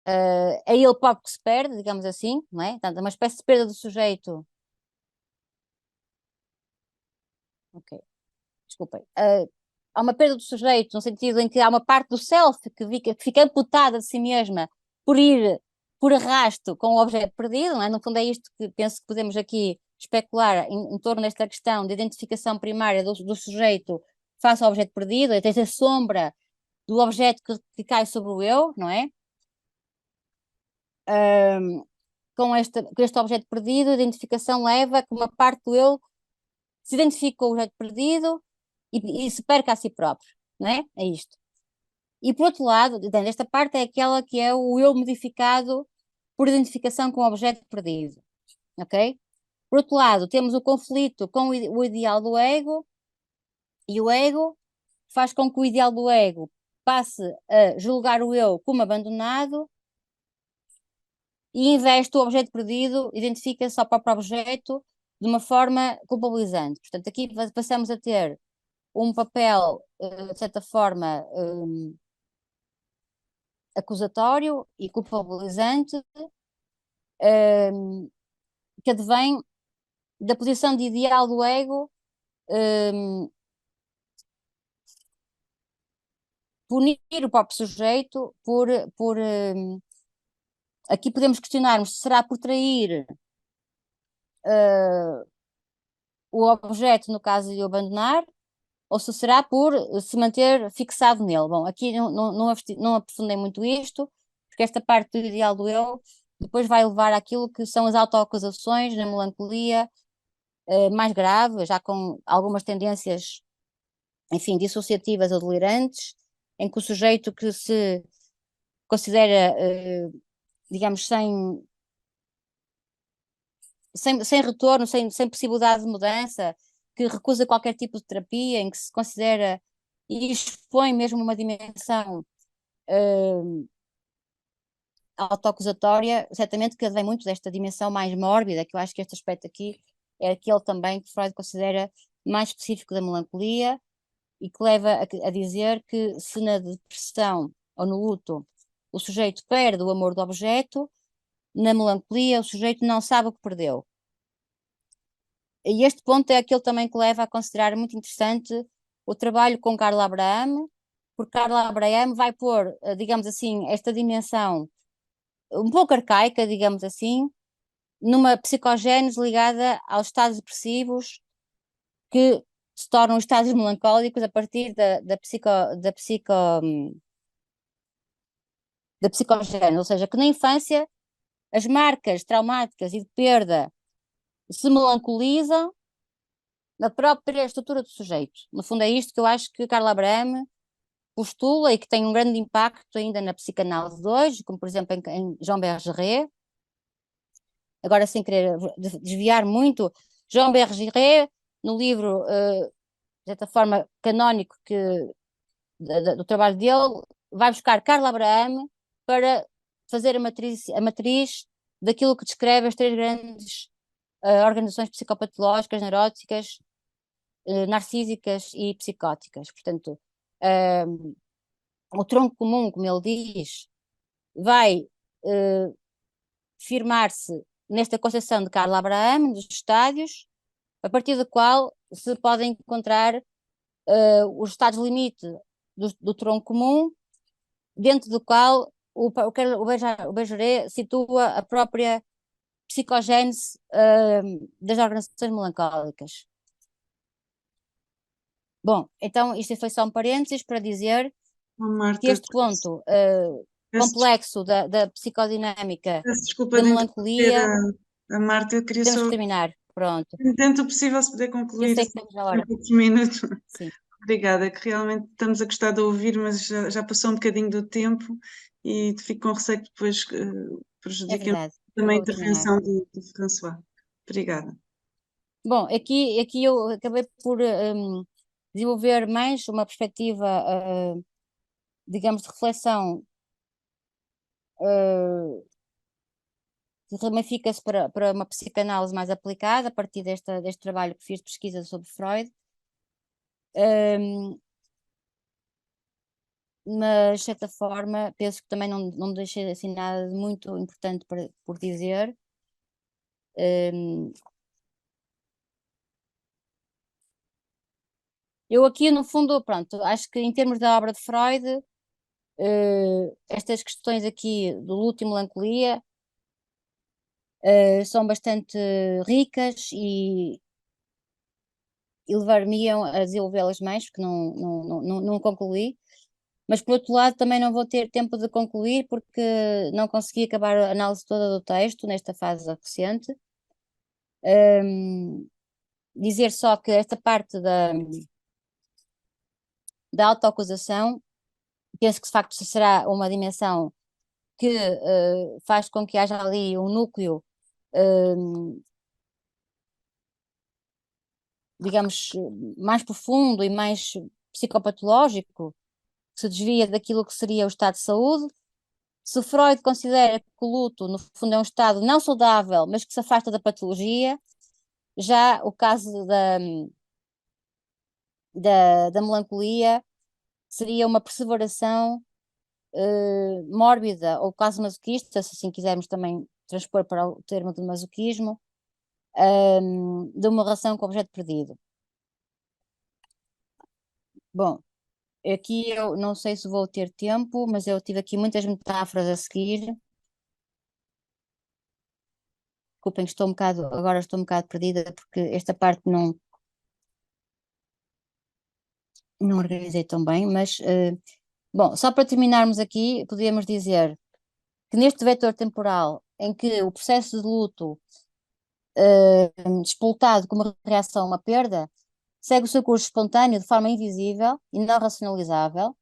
é ele próprio que se perde, digamos assim, não é? Portanto, é uma espécie de perda do sujeito. Ok, desculpem. Há uma perda do sujeito, no sentido em que há uma parte do self que fica amputada de si mesma por ir por arrasto com o objeto perdido, não é? No fundo é isto que penso que podemos aqui especular em torno desta questão de identificação primária do sujeito face ao objeto perdido, até a sombra do objeto que cai sobre o eu, não é? Com este objeto perdido, a identificação leva que uma parte do eu se identifique com o objeto perdido e se perca a si próprio, não é? É isto. E por outro lado, esta parte é aquela que é o eu modificado por identificação com o objeto perdido, ok? Por outro lado, temos o conflito com o ideal do ego, e o ego faz com que o ideal do ego passe a julgar o eu como abandonado e investe o objeto perdido, identifica-se ao próprio objeto de uma forma culpabilizante. Portanto, aqui passamos a ter um papel, de certa forma, acusatório e culpabilizante, que advém da posição de ideal do ego, punir o próprio sujeito por aqui podemos questionarmos se será por trair o objeto, no caso de o abandonar, ou se será por se manter fixado nele. Bom, aqui não aprofundei muito isto, porque esta parte do ideal do eu depois vai levar àquilo que são as autoacusações na melancolia mais grave, já com algumas tendências, enfim, dissociativas ou delirantes, em que o sujeito que se considera, digamos, sem retorno, sem possibilidade de mudança, que recusa qualquer tipo de terapia, em que se considera e expõe mesmo uma dimensão autoacusatória, certamente que advém muito desta dimensão mais mórbida, que eu acho que este aspecto aqui é aquele também que Freud considera mais específico da melancolia e que leva a dizer que se na depressão ou no luto o sujeito perde o amor do objeto, na melancolia o sujeito não sabe o que perdeu. E este ponto é aquele também que leva a considerar muito interessante o trabalho com Carla Abraham, porque Carla Abraham vai pôr, digamos assim, esta dimensão um pouco arcaica, digamos assim, numa psicogénese ligada aos estados depressivos que se tornam estados melancólicos a partir da psicogénese, ou seja, que na infância as marcas traumáticas e de perda se melancolizam na própria estrutura do sujeito. No fundo é isto que eu acho que Carla Abraham postula e que tem um grande impacto ainda na psicanálise de hoje, como por exemplo em Jean Bergeret. Agora sem querer desviar muito, Jean Bergeret, no livro, de certa forma, canónico do trabalho dele, vai buscar Carla Abraham para fazer a matriz daquilo que descreve as três grandes organizações psicopatológicas, neuróticas, narcísicas e psicóticas. Portanto, o tronco comum, como ele diz, vai firmar-se nesta concepção de Carla Abraham, dos estádios, a partir do qual se podem encontrar os estados limite do tronco comum, dentro do qual o Bergeret situa a própria psicogénese das organizações melancólicas. Bom, então isto foi só um parênteses para dizer Oh, que Marta, este ponto peço complexo da psicodinâmica desculpa da de interromper melancolia, a Marta, eu queria temos só, que terminar. Pronto, dentro do possível, se puder eu concluir sei que assim, estamos na em hora. poucos minutos. Sim, Obrigada, que realmente estamos a gostar de ouvir, mas já passou um bocadinho do tempo e fico com receio que depois é prejudiquem verdade. Eu também a vou terminar. intervenção de François. Obrigada. Bom, aqui eu acabei por desenvolver mais uma perspectiva, digamos, de reflexão uh, que ramifica-se para uma psicanálise mais aplicada, a partir deste trabalho que fiz de pesquisa sobre Freud. Mas, de certa forma, penso que também não deixei assim nada de muito importante por dizer. Eu aqui, no fundo, pronto, acho que em termos da obra de Freud, estas questões aqui do luto e melancolia são bastante ricas e levar-me-iam a desenvolvê-las mais, porque não concluí. Mas, por outro lado, também não vou ter tempo de concluir, porque não consegui acabar a análise toda do texto nesta fase recente. Dizer só que esta parte da autoacusação, penso que de facto será uma dimensão que faz com que haja ali um núcleo, digamos, mais profundo e mais psicopatológico, que se desvia daquilo que seria o estado de saúde. Se Freud considera que o luto, no fundo, é um estado não saudável, mas que se afasta da patologia, já o caso da melancolia seria uma perseveração mórbida ou quase masoquista, se assim quisermos também transpor para o termo de masoquismo, de uma relação com o objeto perdido. Bom, aqui eu não sei se vou ter tempo, mas eu tive aqui muitas metáforas a seguir. Desculpem, agora estou um bocado perdida porque esta parte não organizei tão bem, mas bom, só para terminarmos aqui, podíamos dizer que neste vetor temporal em que o processo de luto disputado como reação a uma perda, segue o seu curso espontâneo de forma invisível e não racionalizável,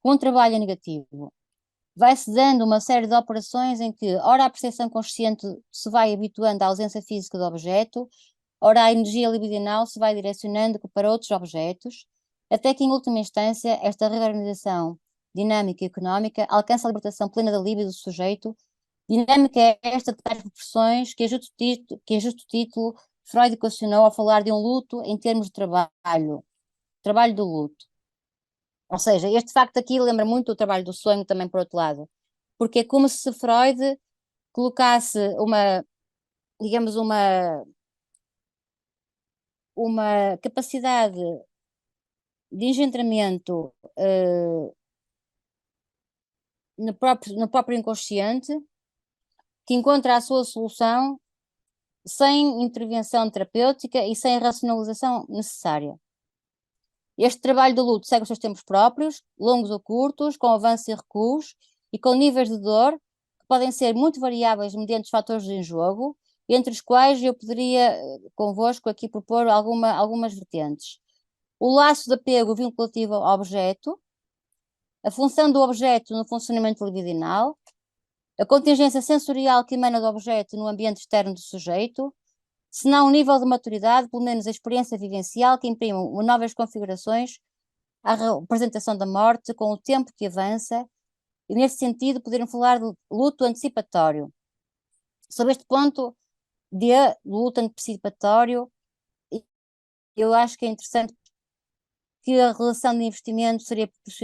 com um trabalho negativo. Vai-se dando uma série de operações em que, ora, a percepção consciente se vai habituando à ausência física do objeto, ora, a energia libidinal se vai direcionando para outros objetos, até que, em última instância, esta reorganização dinâmica e económica alcança a libertação plena da libido do sujeito. Dinâmica é esta de tais proporções que, a justo título, Freud equacionou ao falar de um luto em termos de trabalho do luto. Ou seja, este facto aqui lembra muito o trabalho do sonho também, por outro lado, porque é como se Freud colocasse digamos, uma capacidade de engendramento no próprio inconsciente, que encontra a sua solução sem intervenção terapêutica e sem a racionalização necessária. Este trabalho de luto segue os seus tempos próprios, longos ou curtos, com avanços e recuos, e com níveis de dor que podem ser muito variáveis mediante os fatores em jogo, entre os quais eu poderia convosco aqui propor algumas vertentes. O laço de apego vinculativo ao objeto, a função do objeto no funcionamento libidinal, a contingência sensorial que emana do objeto no ambiente externo do sujeito, se não o nível de maturidade, pelo menos a experiência vivencial que imprime novas configurações à representação da morte com o tempo que avança, e nesse sentido podermos falar de luto antecipatório. Sobre este ponto de luto antecipatório, eu acho que é interessante que a relação de investimento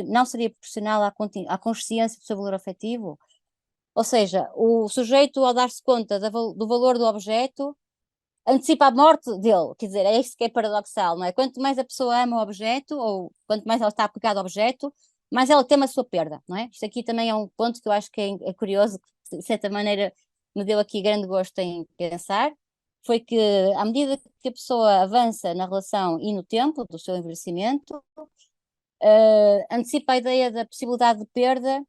não seria proporcional à consciência do seu valor afetivo, ou seja, o sujeito, ao dar-se conta do valor do objeto, antecipa a morte dele, quer dizer, é isso que é paradoxal, não é? Quanto mais a pessoa ama o objeto, ou quanto mais ela está apegada ao objeto, mais ela teme a sua perda, não é? Isto aqui também é um ponto que eu acho que é curioso, que de certa maneira me deu aqui grande gosto em pensar, foi que à medida que a pessoa avança na relação e no tempo do seu envelhecimento, antecipa a ideia da possibilidade de perda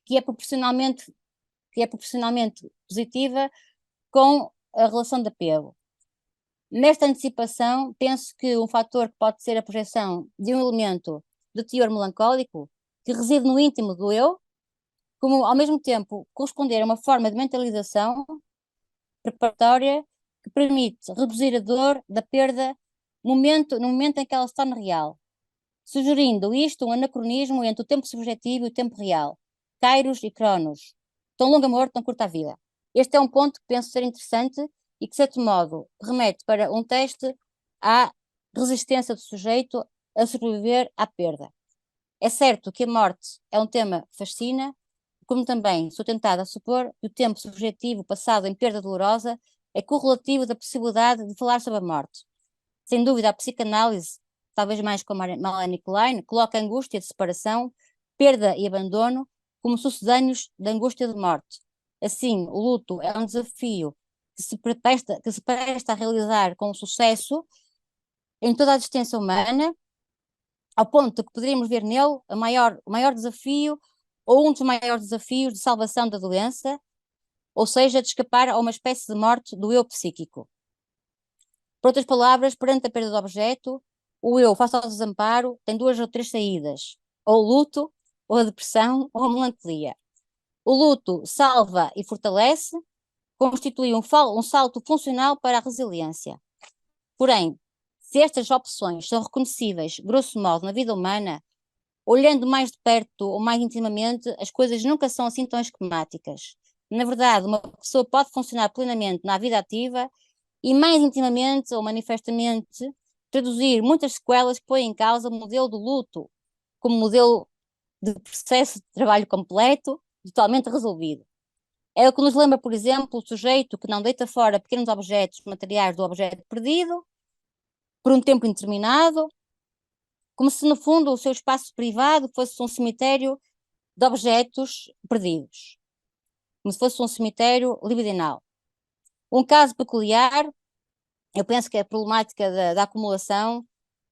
que é proporcionalmente positiva com a relação de apego. Nesta antecipação, penso que um fator que pode ser a projeção de um elemento de teor melancólico que reside no íntimo do eu, como ao mesmo tempo corresponder a uma forma de mentalização preparatória que permite reduzir a dor da perda no momento em que ela se torna real, sugerindo isto um anacronismo entre o tempo subjetivo e o tempo real, Kairos e Cronos, tão longo amor, tão curta a vida. Este é um ponto que penso ser interessante e que, de certo modo, remete para um teste à resistência do sujeito a sobreviver à perda. É certo que a morte é um tema que fascina, como também sou tentada a supor que o tempo subjetivo passado em perda dolorosa é correlativo da possibilidade de falar sobre a morte. Sem dúvida, a psicanálise, talvez mais como a Melanie Klein, coloca a angústia de separação, perda e abandono como sucedâneos da angústia de morte. Assim, o luto é um desafio que se presta a realizar com sucesso em toda a existência humana, ao ponto de que poderíamos ver nele o maior desafio ou um dos maiores desafios de salvação da doença, ou seja, de escapar a uma espécie de morte do eu psíquico. Por outras palavras, perante a perda do objeto, o eu, face ao desamparo, tem duas ou três saídas: ou o luto, ou a depressão, ou a melancolia. O luto salva e fortalece, constitui um salto funcional para a resiliência. Porém, se estas opções são reconhecíveis, grosso modo, na vida humana, olhando mais de perto ou mais intimamente, as coisas nunca são assim tão esquemáticas. Na verdade, uma pessoa pode funcionar plenamente na vida ativa e mais intimamente ou manifestamente traduzir muitas sequelas que põem em causa o modelo do luto como modelo de processo de trabalho completo, totalmente resolvido. É o que nos lembra, por exemplo, o sujeito que não deita fora pequenos objetos materiais do objeto perdido por um tempo indeterminado, como se no fundo o seu espaço privado fosse um cemitério de objetos perdidos, como se fosse um cemitério libidinal. Um caso peculiar, eu penso que é a problemática da acumulação,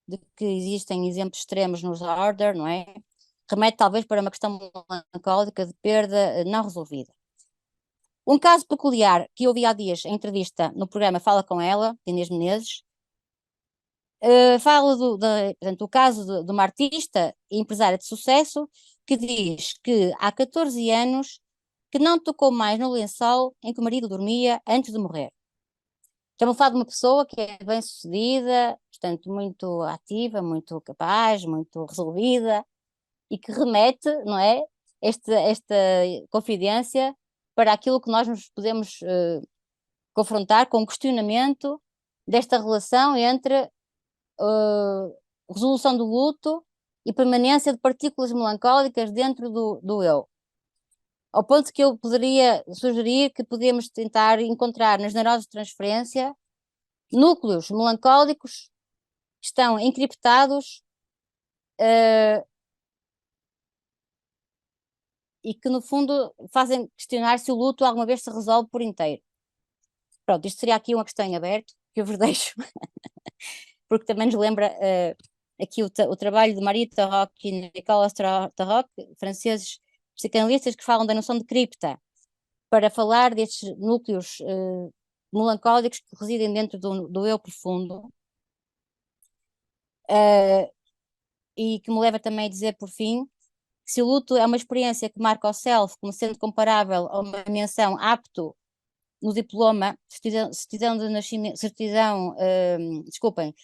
de que existem exemplos extremos nos order, não é? Remete talvez para uma questão melancólica de perda não resolvida. Um caso peculiar que eu vi há dias em entrevista no programa Fala Com Ela, de Inês Menezes, fala portanto, o caso de uma artista e empresária de sucesso que diz que há 14 anos que não tocou mais no lençol em que o marido dormia antes de morrer. Estamos a falar de uma pessoa que é bem-sucedida, portanto, muito ativa, muito capaz, muito resolvida, e que remete, não é, esta confidência para aquilo que nós nos podemos confrontar com o questionamento desta relação entre resolução do luto e permanência de partículas melancólicas dentro do eu. Ao ponto que eu poderia sugerir que podemos tentar encontrar nas neuroses de transferência núcleos melancólicos estão encriptados e que, no fundo, fazem questionar se o luto alguma vez se resolve por inteiro. Pronto, isto seria aqui uma questão em aberto, que eu vos deixo, porque também nos lembra aqui o trabalho de Marie Tarroc e Nicolas Tarroc, franceses psicanalistas, que falam da noção de cripta, para falar destes núcleos melancólicos que residem dentro do eu profundo, e que me leva também a dizer, por fim, que se o luto é uma experiência que marca o self como sendo comparável a uma menção apto no diploma, certidão de nascimento, desculpem,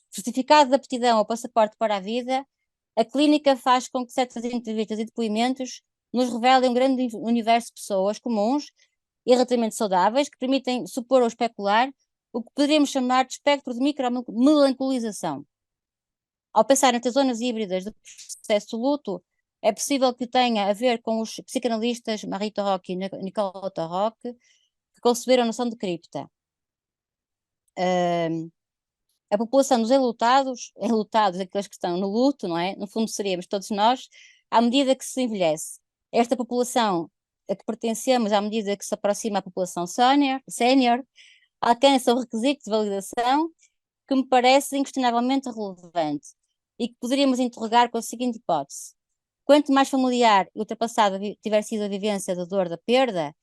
certificado de aptidão ou passaporte para a vida, a clínica faz com que certas entrevistas e depoimentos nos revelem um grande universo de pessoas comuns e relativamente saudáveis que permitem supor ou especular o que poderíamos chamar de espectro de micromelancolização. Ao pensar nestas zonas híbridas do processo de luto, é possível que tenha a ver com os psicanalistas Marie Tarroc e Nicolas Tarroc, que conceberam a noção de cripta. A população dos enlutados, aqueles que estão no luto, não é? No fundo seríamos todos nós, à medida que se envelhece. Esta população a que pertencemos, à medida que se aproxima a população sénior, alcança o requisito de validação que me parece inquestionavelmente relevante e que poderíamos interrogar com a seguinte hipótese: quanto mais familiar e ultrapassada tiver sido a vivência da dor da perda,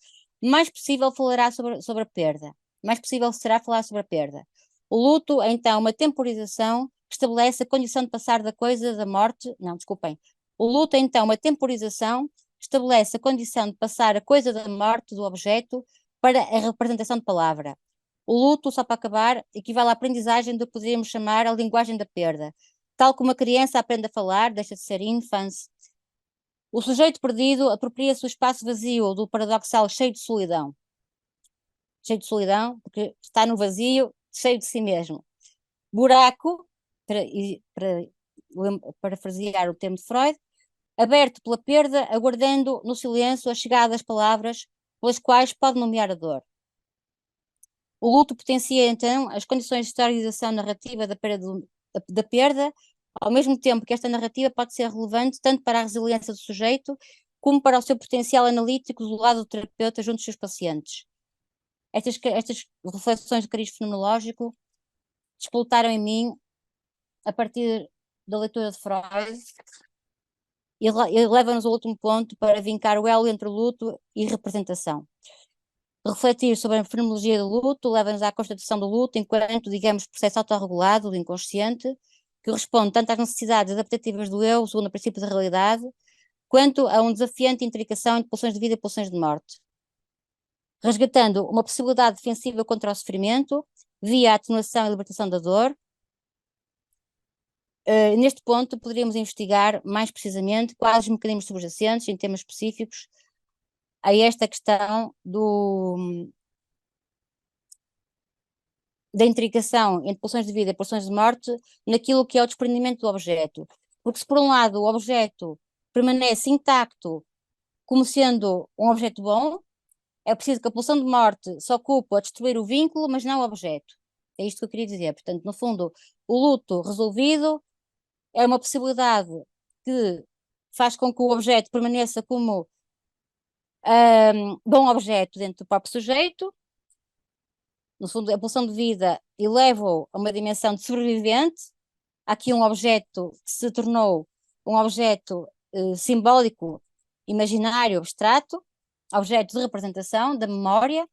mais possível falará sobre a perda. Mais possível será falar sobre a perda. O luto é então uma temporização que estabelece a condição de passar da coisa da morte. Não, desculpem. O luto é então uma temporização que estabelece a condição de passar a coisa da morte do objeto para a representação de palavra. O luto, só para acabar, equivale à aprendizagem do que poderíamos chamar a linguagem da perda. Tal como a criança aprende a falar, deixa de ser infância. O sujeito perdido apropria-se do espaço vazio, do paradoxal cheio de solidão. Cheio de solidão, porque está no vazio, cheio de si mesmo. Buraco, para parafrasear o termo de Freud, aberto pela perda, aguardando no silêncio a chegada das palavras pelas quais pode nomear a dor. O luto potencia, então, as condições de historização narrativa da perda, ao mesmo tempo que esta narrativa pode ser relevante tanto para a resiliência do sujeito, como para o seu potencial analítico do lado do terapeuta junto dos seus pacientes. Estas reflexões de cariz fenomenológico despoltaram em mim a partir da leitura de Freud e leva-nos ao último ponto para vincar o elo entre luto e representação. Refletir sobre a fenomenologia do luto leva-nos à constatação do luto enquanto, digamos, processo autorregulado do inconsciente, que responde tanto às necessidades adaptativas do eu, segundo o princípio da realidade, quanto a um desafiante intricação entre pulsões de vida e pulsões de morte. Resgatando uma possibilidade defensiva contra o sofrimento, via a atenuação e libertação da dor. Neste ponto, poderíamos investigar mais precisamente quais os mecanismos subjacentes, em termos específicos, a esta questão da intricação entre pulsões de vida e pulsões de morte naquilo que é o desprendimento do objeto. Porque se por um lado o objeto permanece intacto como sendo um objeto bom, é preciso que a pulsão de morte se ocupe a destruir o vínculo, mas não o objeto. É isto que eu queria dizer. Portanto, no fundo, o luto resolvido é uma possibilidade que faz com que o objeto permaneça como bom objeto dentro do próprio sujeito. No fundo, a pulsão de vida eleva-o a uma dimensão de sobrevivente. Há aqui um objeto que se tornou um objeto simbólico, imaginário, abstrato, objeto de representação da memória,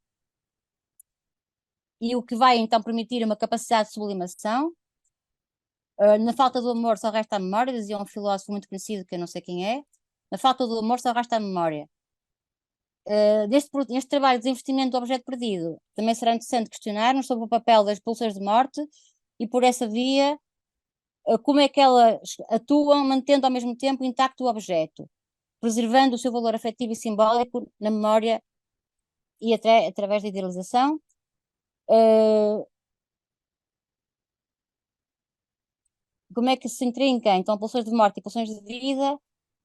e o que vai então permitir uma capacidade de sublimação. Na falta do amor só resta a memória, dizia um filósofo muito conhecido, que eu não sei quem é. Na falta do amor só resta a memória. Neste trabalho de desinvestimento do objeto perdido, também será interessante questionar-nos sobre o papel das pulsões de morte e, por essa via, como é que elas atuam mantendo ao mesmo tempo intacto o objeto, preservando o seu valor afetivo e simbólico na memória e até através da idealização. Como é que se intrinca, então, pulsões de morte e pulsões de vida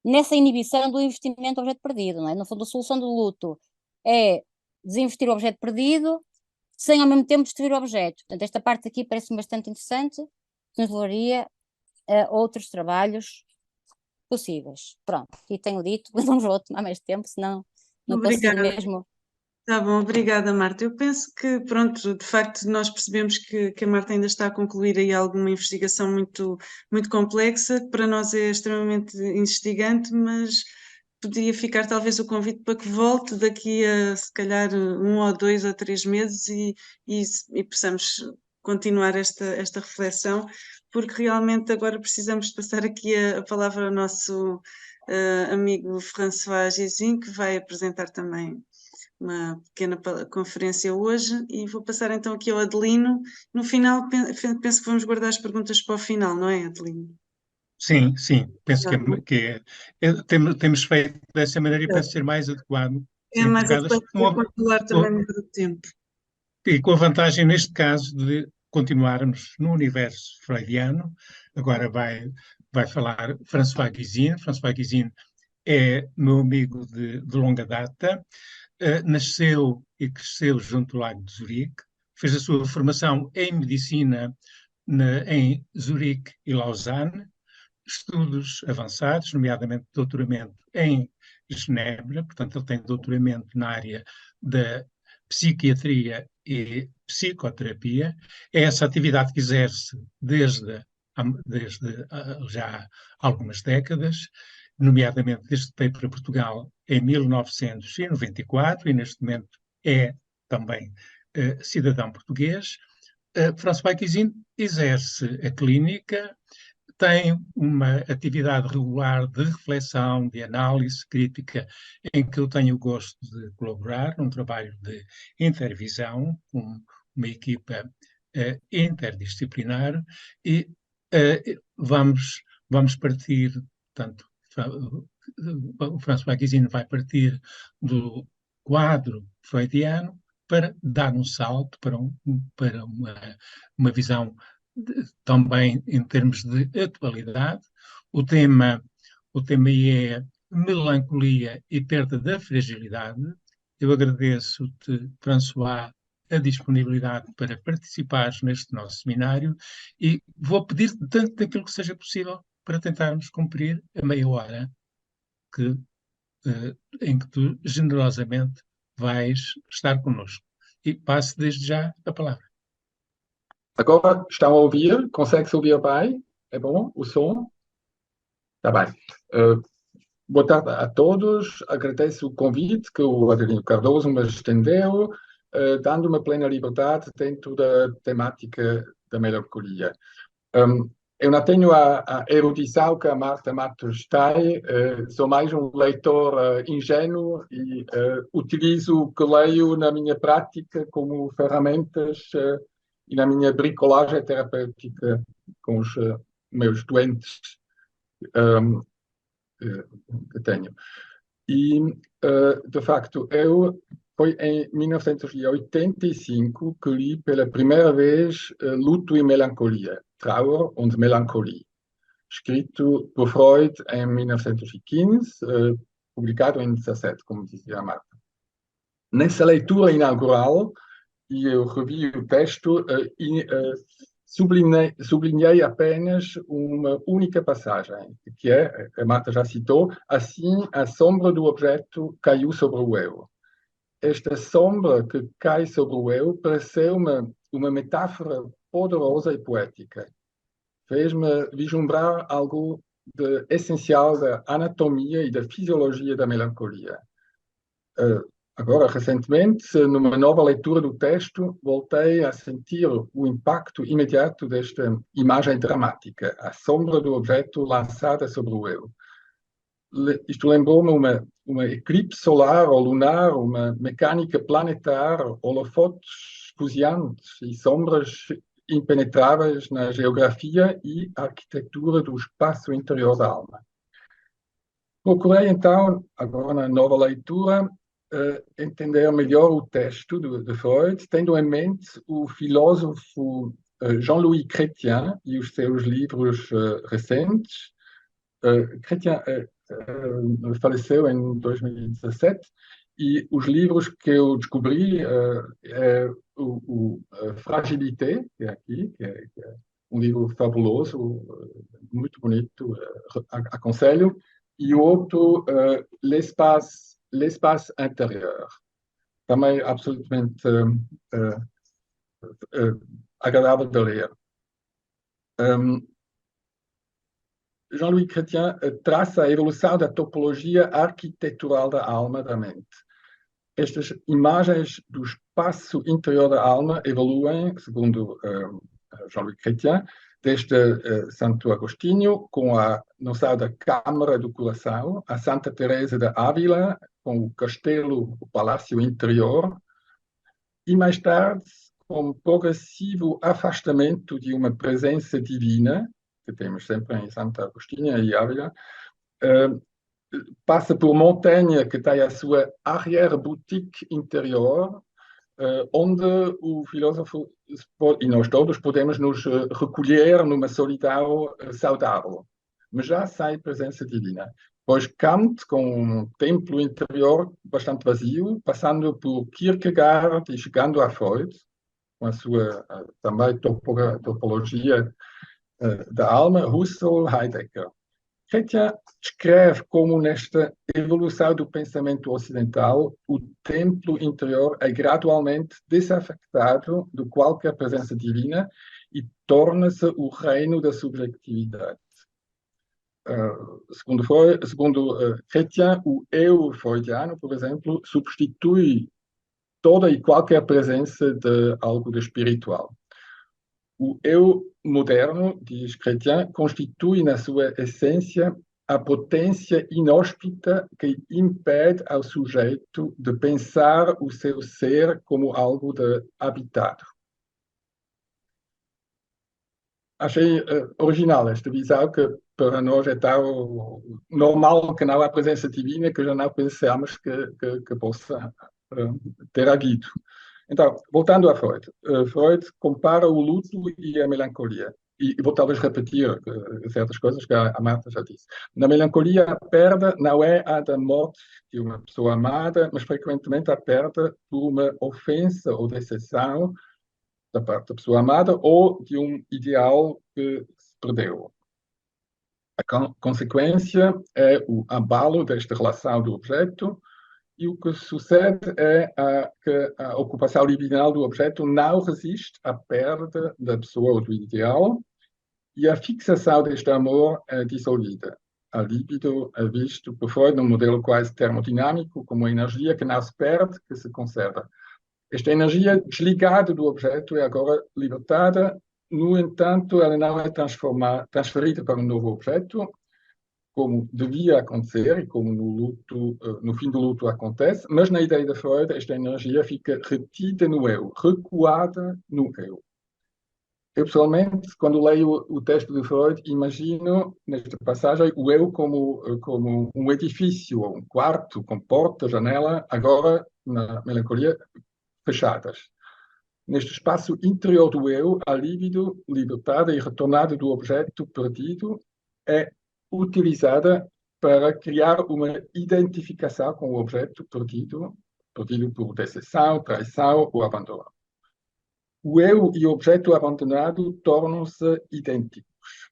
nessa inibição do investimento do objeto perdido, não é? No fundo, a solução do luto é desinvestir o objeto perdido sem ao mesmo tempo destruir o objeto. Portanto, esta parte aqui parece-me bastante interessante. que nos levaria a outros trabalhos possíveis. Pronto, e tenho dito, não vou tomar mais tempo, senão não consigo Obrigada. mesmo. Tá bom, obrigada, Marta. Eu penso que, pronto, de facto, nós percebemos que a Marta ainda está a concluir aí alguma investigação muito complexa, que para nós é extremamente instigante, mas podia ficar talvez o convite para que volte daqui a, se calhar, 1 ou 2 ou 3 meses e possamos continuar esta reflexão, porque realmente agora precisamos de passar aqui a palavra ao nosso amigo François Gésin, que vai apresentar também uma pequena conferência hoje e vou passar então aqui ao Adelino. No final, penso que vamos guardar as perguntas para o final, não é, Adelino? Sim, sim, penso Tá. temos feito dessa maneira e penso ser mais adequado, É serem mais colocadas adequado para controlar também melhor o tempo. e com a vantagem, neste caso, de continuarmos no universo freudiano. Agora vai falar François Guizine. François Guizine é meu amigo de longa data, nasceu e cresceu junto ao Lago de Zurique, fez a sua formação em medicina em Zurique e Lausanne, estudos avançados, nomeadamente doutoramento em Genebra, portanto ele tem doutoramento na área da psiquiatria e psicoterapia. É essa atividade que exerce desde já há algumas décadas, nomeadamente desde que veio para Portugal em 1994 e neste momento é também cidadão português. François Guizine exerce a clínica, tem uma atividade regular de reflexão, de análise crítica, em que eu tenho o gosto de colaborar, num trabalho de intervisão, com uma equipa interdisciplinar, e vamos partir, portanto, o François Guizine vai partir do quadro freudiano para dar um salto para uma visão também em termos de atualidade. O tema é melancolia e perda da fragilidade. Eu agradeço-te, François, a disponibilidade para participares neste nosso seminário e vou pedir-te tanto daquilo que seja possível para tentarmos cumprir a meia hora em que tu generosamente vais estar connosco. E passo desde já a palavra. Agora estão a ouvir? Consegue-se ouvir bem? É bom o som? Está bem. Boa tarde a todos. Agradeço o convite que o Adelino Cardoso me estendeu, dando-me plena liberdade dentro da temática da melancolia. Eu não tenho a erudição que a Marta Matos tem, sou mais um leitor ingênuo e utilizo o que leio na minha prática como ferramentas e na minha bricolagem terapêutica com os meus doentes que tenho. E, de facto, foi em 1985 que li pela primeira vez Luto e Melancolia, Trauer und Melancholie, escrito por Freud em 1915, publicado em 17, como dizia a Marta. Nessa leitura inaugural, e eu revi o texto e sublinhei apenas uma única passagem, que é, a Marta já citou, assim a sombra do objeto caiu sobre o eu. Esta sombra que cai sobre o eu pareceu-me uma metáfora poderosa e poética. Fez-me vislumbrar algo essencial da anatomia e da fisiologia da melancolia. Agora, recentemente, numa nova leitura do texto, voltei a sentir o impacto imediato desta imagem dramática, a sombra do objeto lançada sobre o eu. Isto lembrou-me uma eclipse solar ou lunar, uma mecânica planetar, holofotes fuziantes e sombras impenetráveis na geografia e arquitetura do espaço interior da alma. Procurei, então, agora na nova leitura, entender melhor o texto de Freud, tendo em mente o filósofo Jean-Louis Chrétien e os seus livros recentes. Chrétien faleceu em 2017 e os livros que eu descobri é o Fragilité, que é aqui, que é um livro fabuloso, muito bonito, aconselho. E o outro, L'espace intérieur, também absolutamente agradável de ler. Jean-Louis Chrétien traça a evolução da topologia arquitetural da alma da mente. Estas imagens do espaço interior da alma evoluem, segundo Jean-Louis Chrétien, desde Santo Agostinho, com a noção da Câmara do Coração, a Santa Teresa de Ávila, com o castelo, o palácio interior, e mais tarde, com o progressivo afastamento de uma presença divina, que temos sempre em Santo Agostinho e Ávila, passa por Montaigne, que tem a sua arrière-boutique interior, onde o filósofo e nós todos podemos nos recolher numa solidão saudável, mas já sem presença divina. Pois Kant, com um templo interior bastante vazio, passando por Kierkegaard e chegando a Freud, com a sua também topologia da alma, Husserl, Heidegger. Chrétien descreve como nesta evolução do pensamento ocidental o templo interior é gradualmente desafectado de qualquer presença divina e torna-se o reino da subjetividade. Segundo Chrétien, o eu freudiano, por exemplo, substitui toda e qualquer presença de algo de espiritual. O eu moderno, diz Chrétien, constitui na sua essência a potência inóspita que impede ao sujeito de pensar o seu ser como algo de habitado. Achei original esta visão, que para nós é tão normal que não há presença divina que já não pensamos que possa ter havido. Então, voltando a Freud. Freud compara o luto e a melancolia. E vou talvez repetir certas coisas que a Marta já disse. Na melancolia, a perda não é a da morte de uma pessoa amada, mas frequentemente a perda por uma ofensa ou decepção da parte da pessoa amada ou de um ideal que se perdeu. A consequência é o abalo desta relação do objeto, e o que sucede é que a ocupação libidinal do objeto não resiste à perda da pessoa ou do ideal, e a fixação deste amor é dissolvida. A libido é visto por Freud num modelo quase termodinâmico, como uma energia que não se perde, que se conserva. Esta energia desligada do objeto é agora libertada, no entanto, ela não é transferida para um novo objeto, como devia acontecer e como no fim do luto acontece, mas na ideia de Freud esta energia fica retida no eu, recuada no eu. Eu, pessoalmente, quando leio o texto de Freud, imagino, nesta passagem, o eu como um edifício, ou um quarto, com porta, janela, agora, na melancolia, fechadas. Neste espaço interior do eu, a libido, libertada e retornada do objeto perdido, é utilizada para criar uma identificação com o objeto perdido por decepção, traição ou abandono. O eu e o objeto abandonado tornam-se idênticos.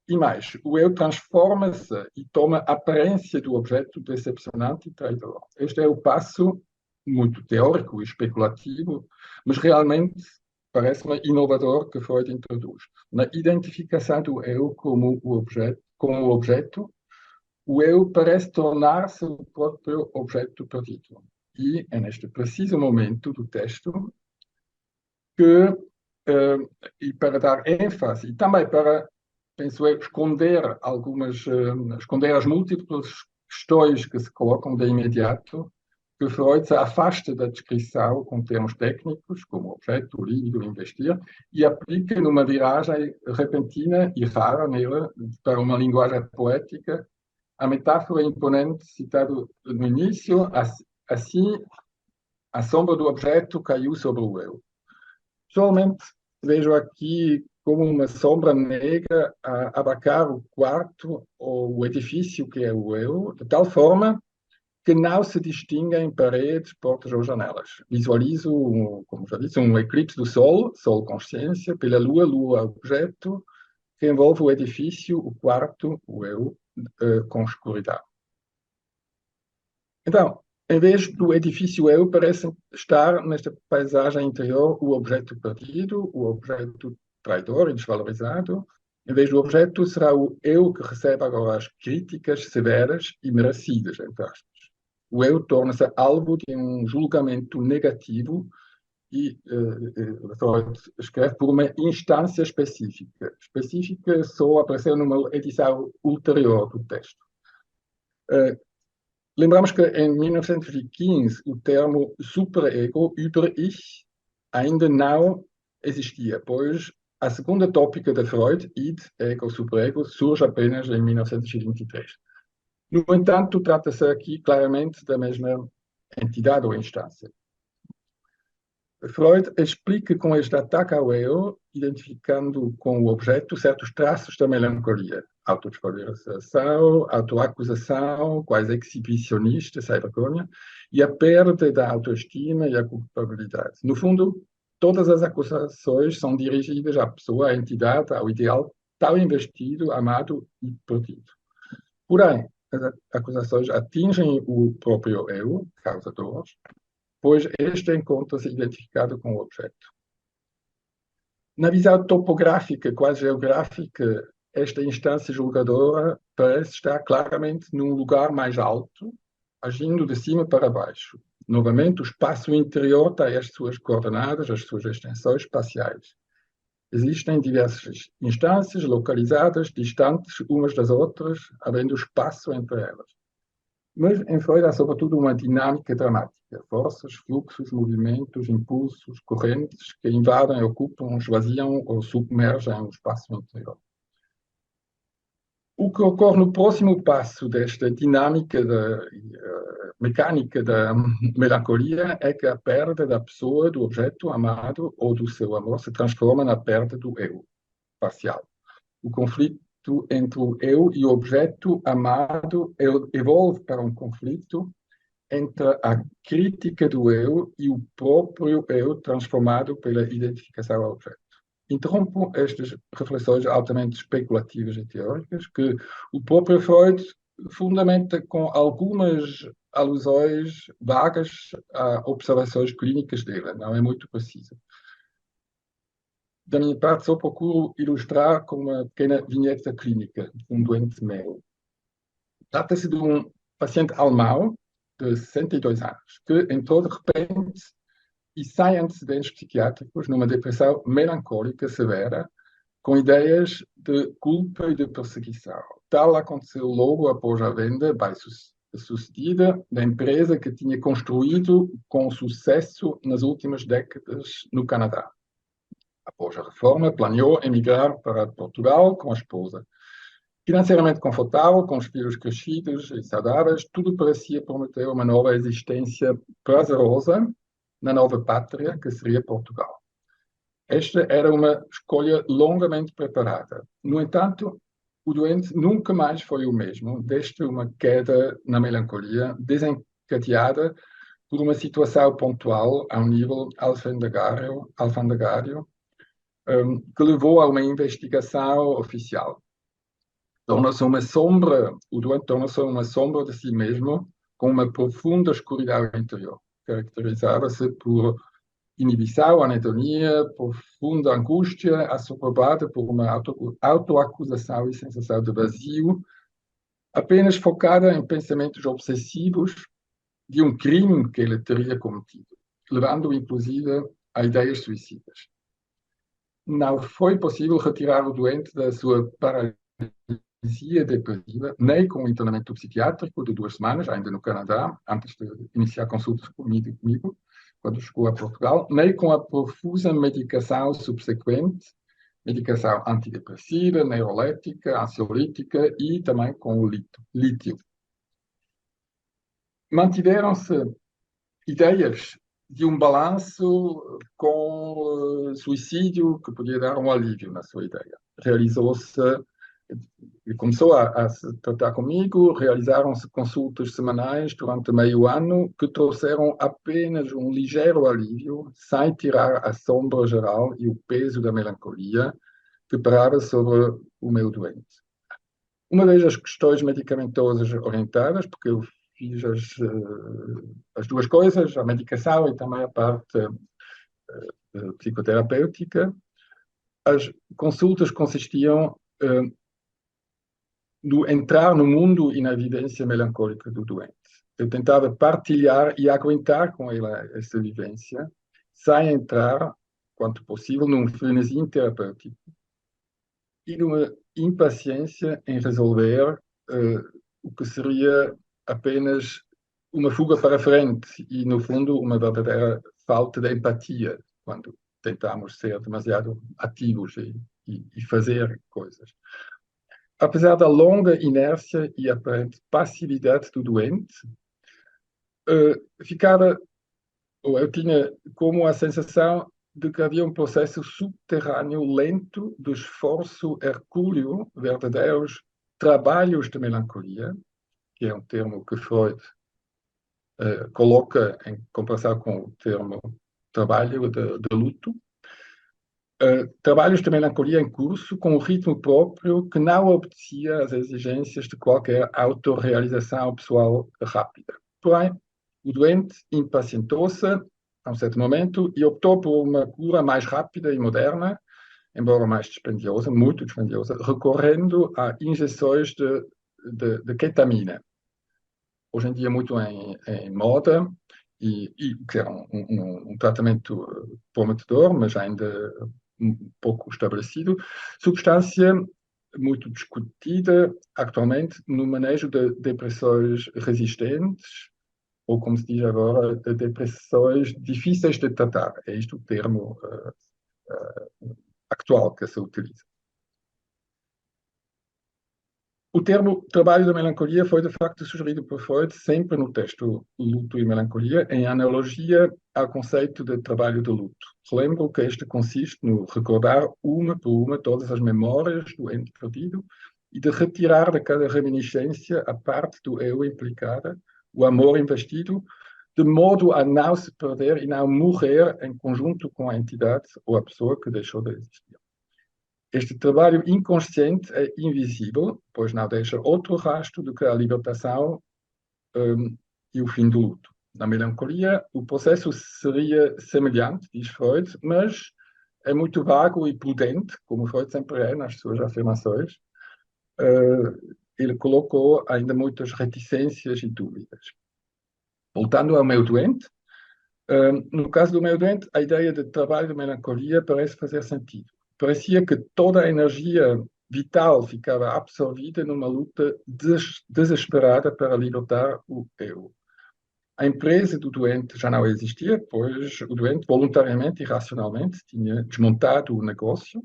E mais, o eu transforma-se e toma a aparência do objeto decepcionante e traidor. Este é o passo muito teórico e especulativo, mas realmente parece-me inovador que Freud introduz. Na identificação do eu como o objeto, o eu parece tornar-se o próprio objeto perdido. E é neste preciso momento do texto que, e para dar ênfase, e também para, penso eu, esconder as múltiplas questões que se colocam de imediato, que Freud se afasta da descrição com termos técnicos, como objeto, líquido, investir, e aplica numa viragem repentina e rara nele, para uma linguagem poética, a metáfora imponente citada no início, assim, a sombra do objeto caiu sobre o eu. Pessoalmente, vejo aqui como uma sombra negra a abarcar o quarto ou o edifício que é o eu, de tal forma não se distinguem em paredes, portas ou janelas. Visualizo, como já disse, um eclipse do Sol, Sol consciência, pela Lua, Lua objeto, que envolve o edifício, o quarto, o eu, com escuridão. Então, em vez do edifício eu, parece estar nesta paisagem interior o objeto perdido, o objeto traidor e desvalorizado. Em vez do objeto, será o eu que recebe agora as críticas severas e merecidas, entre aspas. O eu torna-se alvo de um julgamento negativo e Freud escreve por uma instância específica. Específica só apareceu numa edição ulterior do texto. Lembramos que em 1915 o termo superego, Über-Ich, ainda não existia, pois a segunda tópica de Freud, id, ego, superego, surge apenas em 1923. No entanto, trata-se aqui claramente da mesma entidade ou instância. Freud explica com este ataque ao eu, identificando com o objeto certos traços da melancolia. Autodesvalorização, autoacusação, quase exibicionista, sem vergonha, e a perda da autoestima e a culpabilidade. No fundo, todas as acusações são dirigidas à pessoa, à entidade, ao ideal tão investido, amado e perdido. Porém, as acusações atingem o próprio eu, causador, pois este encontra-se identificado com o objeto. Na visão topográfica, quase geográfica, esta instância julgadora parece estar claramente num lugar mais alto, agindo de cima para baixo. Novamente, o espaço interior tem as suas coordenadas, as suas extensões espaciais. Existem diversas instâncias localizadas, distantes umas das outras, havendo espaço entre elas. Mas em Freud há sobretudo uma dinâmica dramática, forças, fluxos, movimentos, impulsos, correntes que invadem, ocupam, esvaziam ou submergem o espaço interior. O que ocorre no próximo passo desta dinâmica mecânica da melancolia é que a perda da pessoa, do objeto amado ou do seu amor se transforma na perda do eu parcial. O conflito entre o eu e o objeto amado evolve para um conflito entre a crítica do eu e o próprio eu transformado pela identificação ao objeto. Interrompo estas reflexões altamente especulativas e teóricas que o próprio Freud fundamenta com algumas alusões vagas a observações clínicas dele, não é muito preciso. Da minha parte, só procuro ilustrar com uma pequena vinheta clínica de um doente meu. Trata-se de um paciente alemão de 62 anos, que entrou de repente e sem antecedentes psiquiátricos numa depressão melancólica severa, com ideias de culpa e de perseguição. Tal aconteceu logo após a venda bem-sucedida da empresa que tinha construído com sucesso nas últimas décadas no Canadá. Após a reforma, planeou emigrar para Portugal com a esposa. Financeiramente confortável, com os filhos crescidos e saudáveis, tudo parecia prometer uma nova existência prazerosa na nova pátria que seria Portugal. Esta era uma escolha longamente preparada. No entanto, o doente nunca mais foi o mesmo, desde uma queda na melancolia, desencadeada por uma situação pontual a um nível alfandegário, que levou a uma investigação oficial. Torna-se uma sombra, o doente torna-se uma sombra de si mesmo, com uma profunda escuridão interior. Caracterizava-se por inibição, anedonia, profunda angústia, assoberbada por uma autoacusação e sensação de vazio, apenas focada em pensamentos obsessivos de um crime que ele teria cometido, levando inclusive a ideias suicidas. Não foi possível retirar o doente da sua paralisia depressiva, nem com o internamento psiquiátrico de 2 semanas, ainda no Canadá, antes de iniciar consultas comigo, quando chegou a Portugal, nem com a profusa medicação subsequente, medicação antidepressiva, neurolética, ansiolítica e também com o lítio. Mantiveram-se ideias de um balanço com suicídio que podia dar um alívio na sua ideia. Realizou-se Ele começou a se tratar comigo, realizaram-se consultas semanais durante meio ano que trouxeram apenas um ligeiro alívio, sem tirar a sombra geral e o peso da melancolia que parava sobre o meu doente. Uma vez as questões medicamentosas orientadas, porque eu fiz as duas coisas, a medicação e também a parte psicoterapêutica, as consultas consistiam no entrar no mundo e na vivência melancólica do doente. Eu tentava partilhar e aguentar com ele essa vivência, sem entrar, quanto possível, num frenesi terapêutico e numa impaciência em resolver o que seria apenas uma fuga para a frente e, no fundo, uma verdadeira falta de empatia, quando tentamos ser demasiado ativos e fazer coisas. Apesar da longa inércia e aparente passividade do doente, eu tinha como a sensação de que havia um processo subterrâneo lento de esforço hercúleo, verdadeiros trabalhos de melancolia, que é um termo que Freud coloca em comparação com o termo trabalho de luto, trabalhos de melancolia em curso com um ritmo próprio que não obedecia às exigências de qualquer autorrealização pessoal rápida. Porém, o doente impacientou-se a um certo momento e optou por uma cura mais rápida e moderna, embora mais dispendiosa, muito dispendiosa, recorrendo a injeções de ketamina. Hoje em dia muito em moda, e que é um tratamento prometedor, mas ainda um pouco estabelecido, substância muito discutida atualmente no manejo de depressões resistentes, ou como se diz agora, de depressões difíceis de tratar. É isto o termo actual que se utiliza. O termo trabalho da melancolia foi, de facto, sugerido por Freud sempre no texto Luto e Melancolia, em analogia ao conceito de trabalho de luto. Relembro que este consiste no recordar uma por uma todas as memórias do ente perdido e de retirar de cada reminiscência a parte do eu implicada, o amor investido, de modo a não se perder e não morrer em conjunto com a entidade ou a pessoa que deixou de existir. Este trabalho inconsciente é invisível, pois não deixa outro rastro do que a libertação e o fim do luto. Na melancolia, o processo seria semelhante, diz Freud, mas é muito vago e prudente, como Freud sempre é nas suas afirmações. Ele colocou ainda muitas reticências e dúvidas. Voltando ao meu doente, no caso do meu doente, a ideia de trabalho de melancolia parece fazer sentido. Parecia que toda a energia vital ficava absorvida numa luta desesperada para libertar o eu. A empresa do doente já não existia, pois o doente, voluntariamente e racionalmente, tinha desmontado o negócio,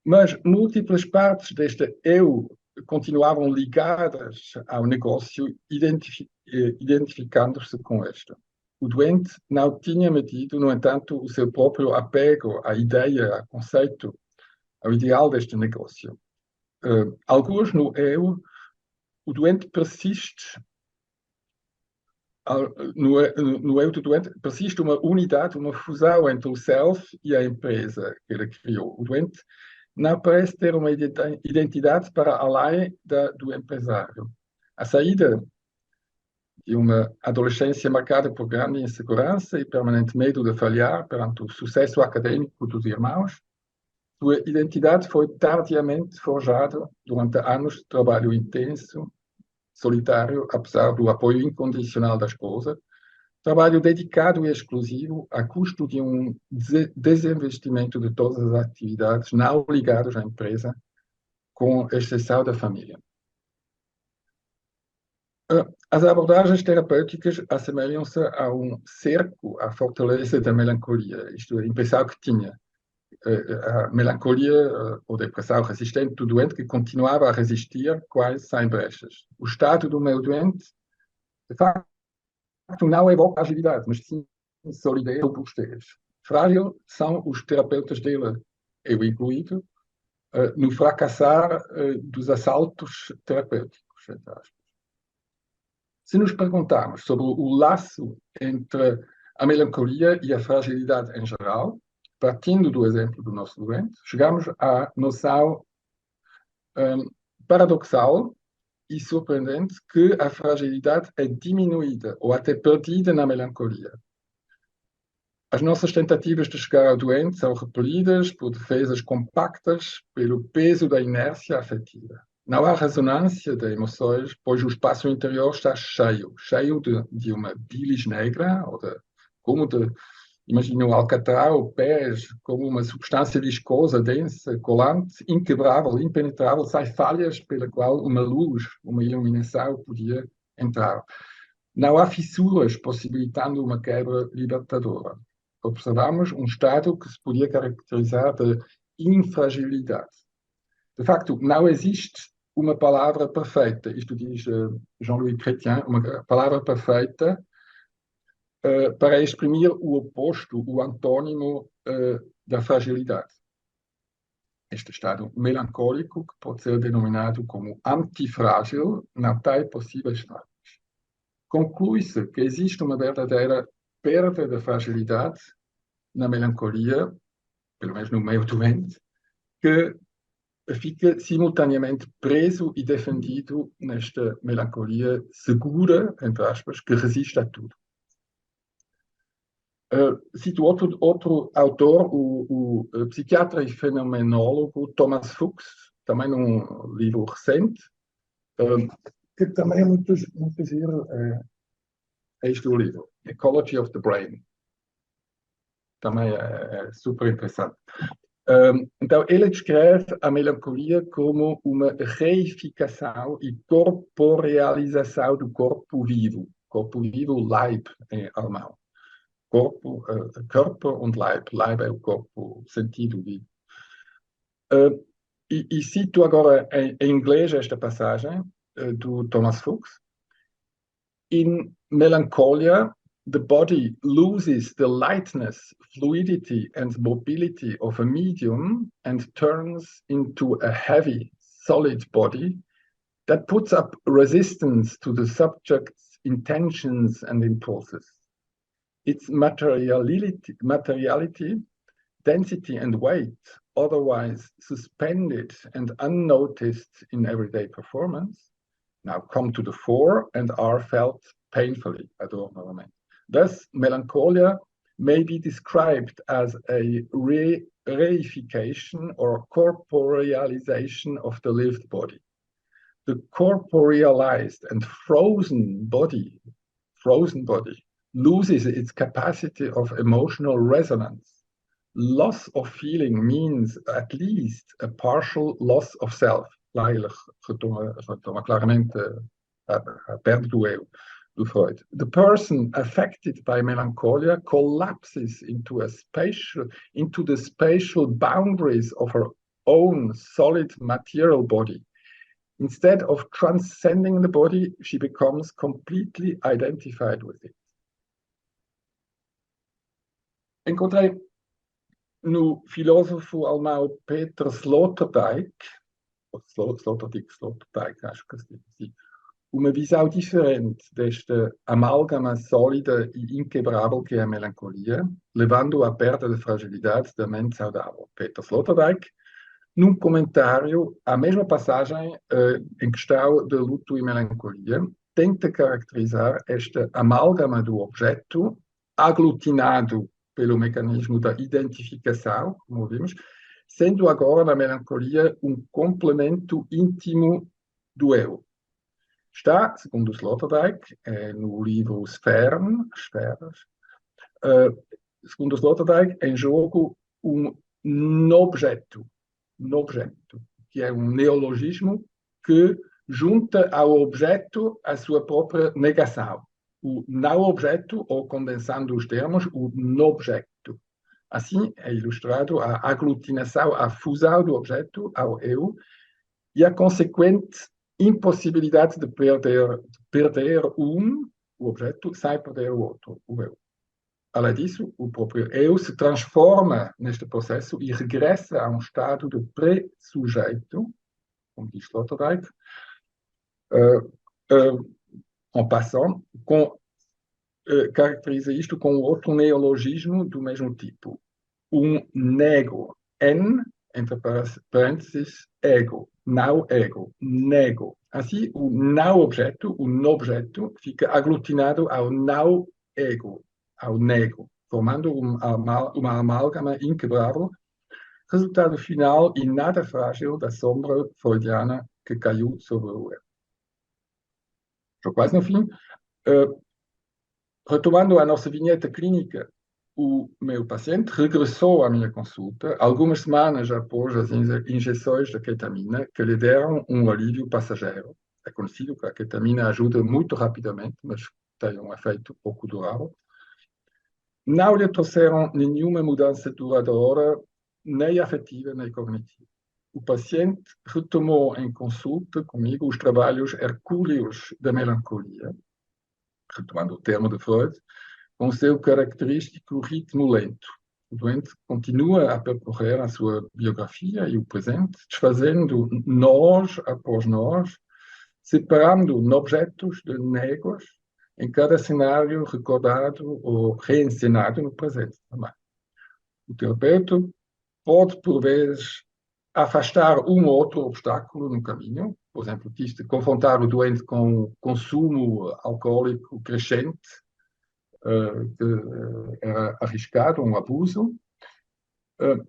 mas múltiplas partes deste eu continuavam ligadas ao negócio, identificando-se com este. O doente não tinha medido, no entanto, o seu próprio apego à ideia, ao conceito, ao ideal deste negócio. Alguns no eu, o doente persiste, no eu do doente, persiste uma unidade, uma fusão entre o self e a empresa que ele criou. O doente não parece ter uma identidade para além do empresário. A saída de uma adolescência marcada por grande insegurança e permanente medo de falhar perante o sucesso acadêmico dos irmãos, sua identidade foi tardiamente forjada durante anos de trabalho intenso, solitário, apesar do apoio incondicional da esposa, trabalho dedicado e exclusivo a custo de um desinvestimento de todas as atividades não ligadas à empresa, com exceção da família. As abordagens terapêuticas assemelham-se a um cerco à fortaleza da melancolia, isto é, a impressão que tinha. A melancolia ou depressão resistente do doente que continuava a resistir quase sem brechas. O estado do meu doente, de facto, não evoca agilidade, mas sim solidez e robustez. Frágil são os terapeutas dele, eu incluído, no fracassar dos assaltos terapêuticos, entre aspas. Se nos perguntarmos sobre o laço entre a melancolia e a fragilidade em geral, partindo do exemplo do nosso doente, chegamos à noção paradoxal e surpreendente que a fragilidade é diminuída ou até perdida na melancolia. As nossas tentativas de chegar ao doente são repelidas por defesas compactas pelo peso da inércia afetiva. Não há ressonância de emoções, pois o espaço interior está cheio de uma bilis negra, imagina um alcatrão, ou pés, como uma substância viscosa, densa, colante, inquebrável, impenetrável, sem falhas pela qual uma luz, uma iluminação podia entrar. Não há fissuras possibilitando uma quebra libertadora. Observamos um estado que se podia caracterizar de infragilidade. De facto, não existe uma palavra perfeita, isto diz Jean-Louis Chrétien, uma palavra perfeita para exprimir o oposto, o antônimo da fragilidade. Este estado melancólico, que pode ser denominado como antifrágil, não tem possíveis falhas. Conclui-se que existe uma verdadeira perda da fragilidade na melancolia, pelo menos no meio doente, que fica simultaneamente preso e defendido nesta melancolia segura, entre aspas, que resiste a tudo. Cito outro autor, o psiquiatra e fenomenólogo Thomas Fuchs, também num livro recente, que também é muito giro, é este o livro, Ecology of the Brain. Também é super interessante. Então, ele descreve a melancolia como uma reificação e corporealização do corpo vivo. Corpo vivo, Leib, em alemão. Körper und Leib. Leib é o corpo, sentido vivo. E cito agora em inglês esta passagem do Thomas Fuchs. In melancholia, the body loses the lightness, fluidity, and mobility of a medium and turns into a heavy, solid body that puts up resistance to the subject's intentions and impulses. Its materiality, density, and weight, otherwise suspended and unnoticed in everyday performance, now come to the fore and are felt painfully, adornment. Thus, melancholia may be described as a reification or corporealization of the lived body. The corporealized and frozen body loses its capacity of emotional resonance. Loss of feeling means at least a partial loss of self. Lá ele retoma claramente a perda do eu, do Freud. The person affected by melancholia collapses into the spatial boundaries of her own solid material body. Instead of transcending the body, she becomes completely identified with it. Encontrei no filósofo alemão Peter Sloterdijk, acho que se diz assim, uma visão diferente desta amálgama sólida e inquebrável que é a melancolia, levando à perda de fragilidade da mente saudável. Peter Sloterdijk, num comentário à mesma passagem em questão de luto e melancolia, tenta caracterizar esta amálgama do objeto aglutinado pelo mecanismo da identificação, como vimos, sendo agora na melancolia um complemento íntimo do eu. Está, segundo Sloterdijk, no livro Sferen, segundo Sloterdijk, em jogo um objeto, que é um neologismo que junta ao objeto a sua própria negação. O não objeto, ou condensando os termos, o nobjeto. Assim é ilustrado a aglutinação, a fusão do objeto ao eu e a consequente impossibilidade de perder o objeto sem perder o outro, o eu. além disso, o próprio eu se transforma neste processo e regressa a um estado de pré-sujeito, como diz Sloterdijk, en passant, caracteriza isto com outro neologismo do mesmo tipo. Nego. N, entre parênteses, ego. Não ego. Nego. Assim, o não objeto, o no-objeto, fica aglutinado ao não ego, ao nego, formando uma amálgama inquebrável, resultado final e nada frágil da sombra freudiana que caiu sobre o eu. Estou quase no fim. Retomando a nossa vinheta clínica, o meu paciente regressou à minha consulta algumas semanas após as injeções de ketamina que lhe deram um alívio passageiro. É conhecido que a ketamina ajuda muito rapidamente, mas tem um efeito pouco durável. Não lhe trouxeram nenhuma mudança duradoura, nem afetiva, nem cognitiva. O paciente retomou em consulta comigo os trabalhos hercúleos da melancolia, retomando o termo de Freud, com o seu característico ritmo lento. O doente continua a percorrer a sua biografia e o presente, desfazendo nós após nós, separando objetos de négoas em cada cenário recordado ou reencenado no presente também. O terapeuta pode, por vezes, afastar um ou outro obstáculo no caminho, por exemplo, confrontar o doente com o consumo alcoólico crescente, que era arriscado, um abuso,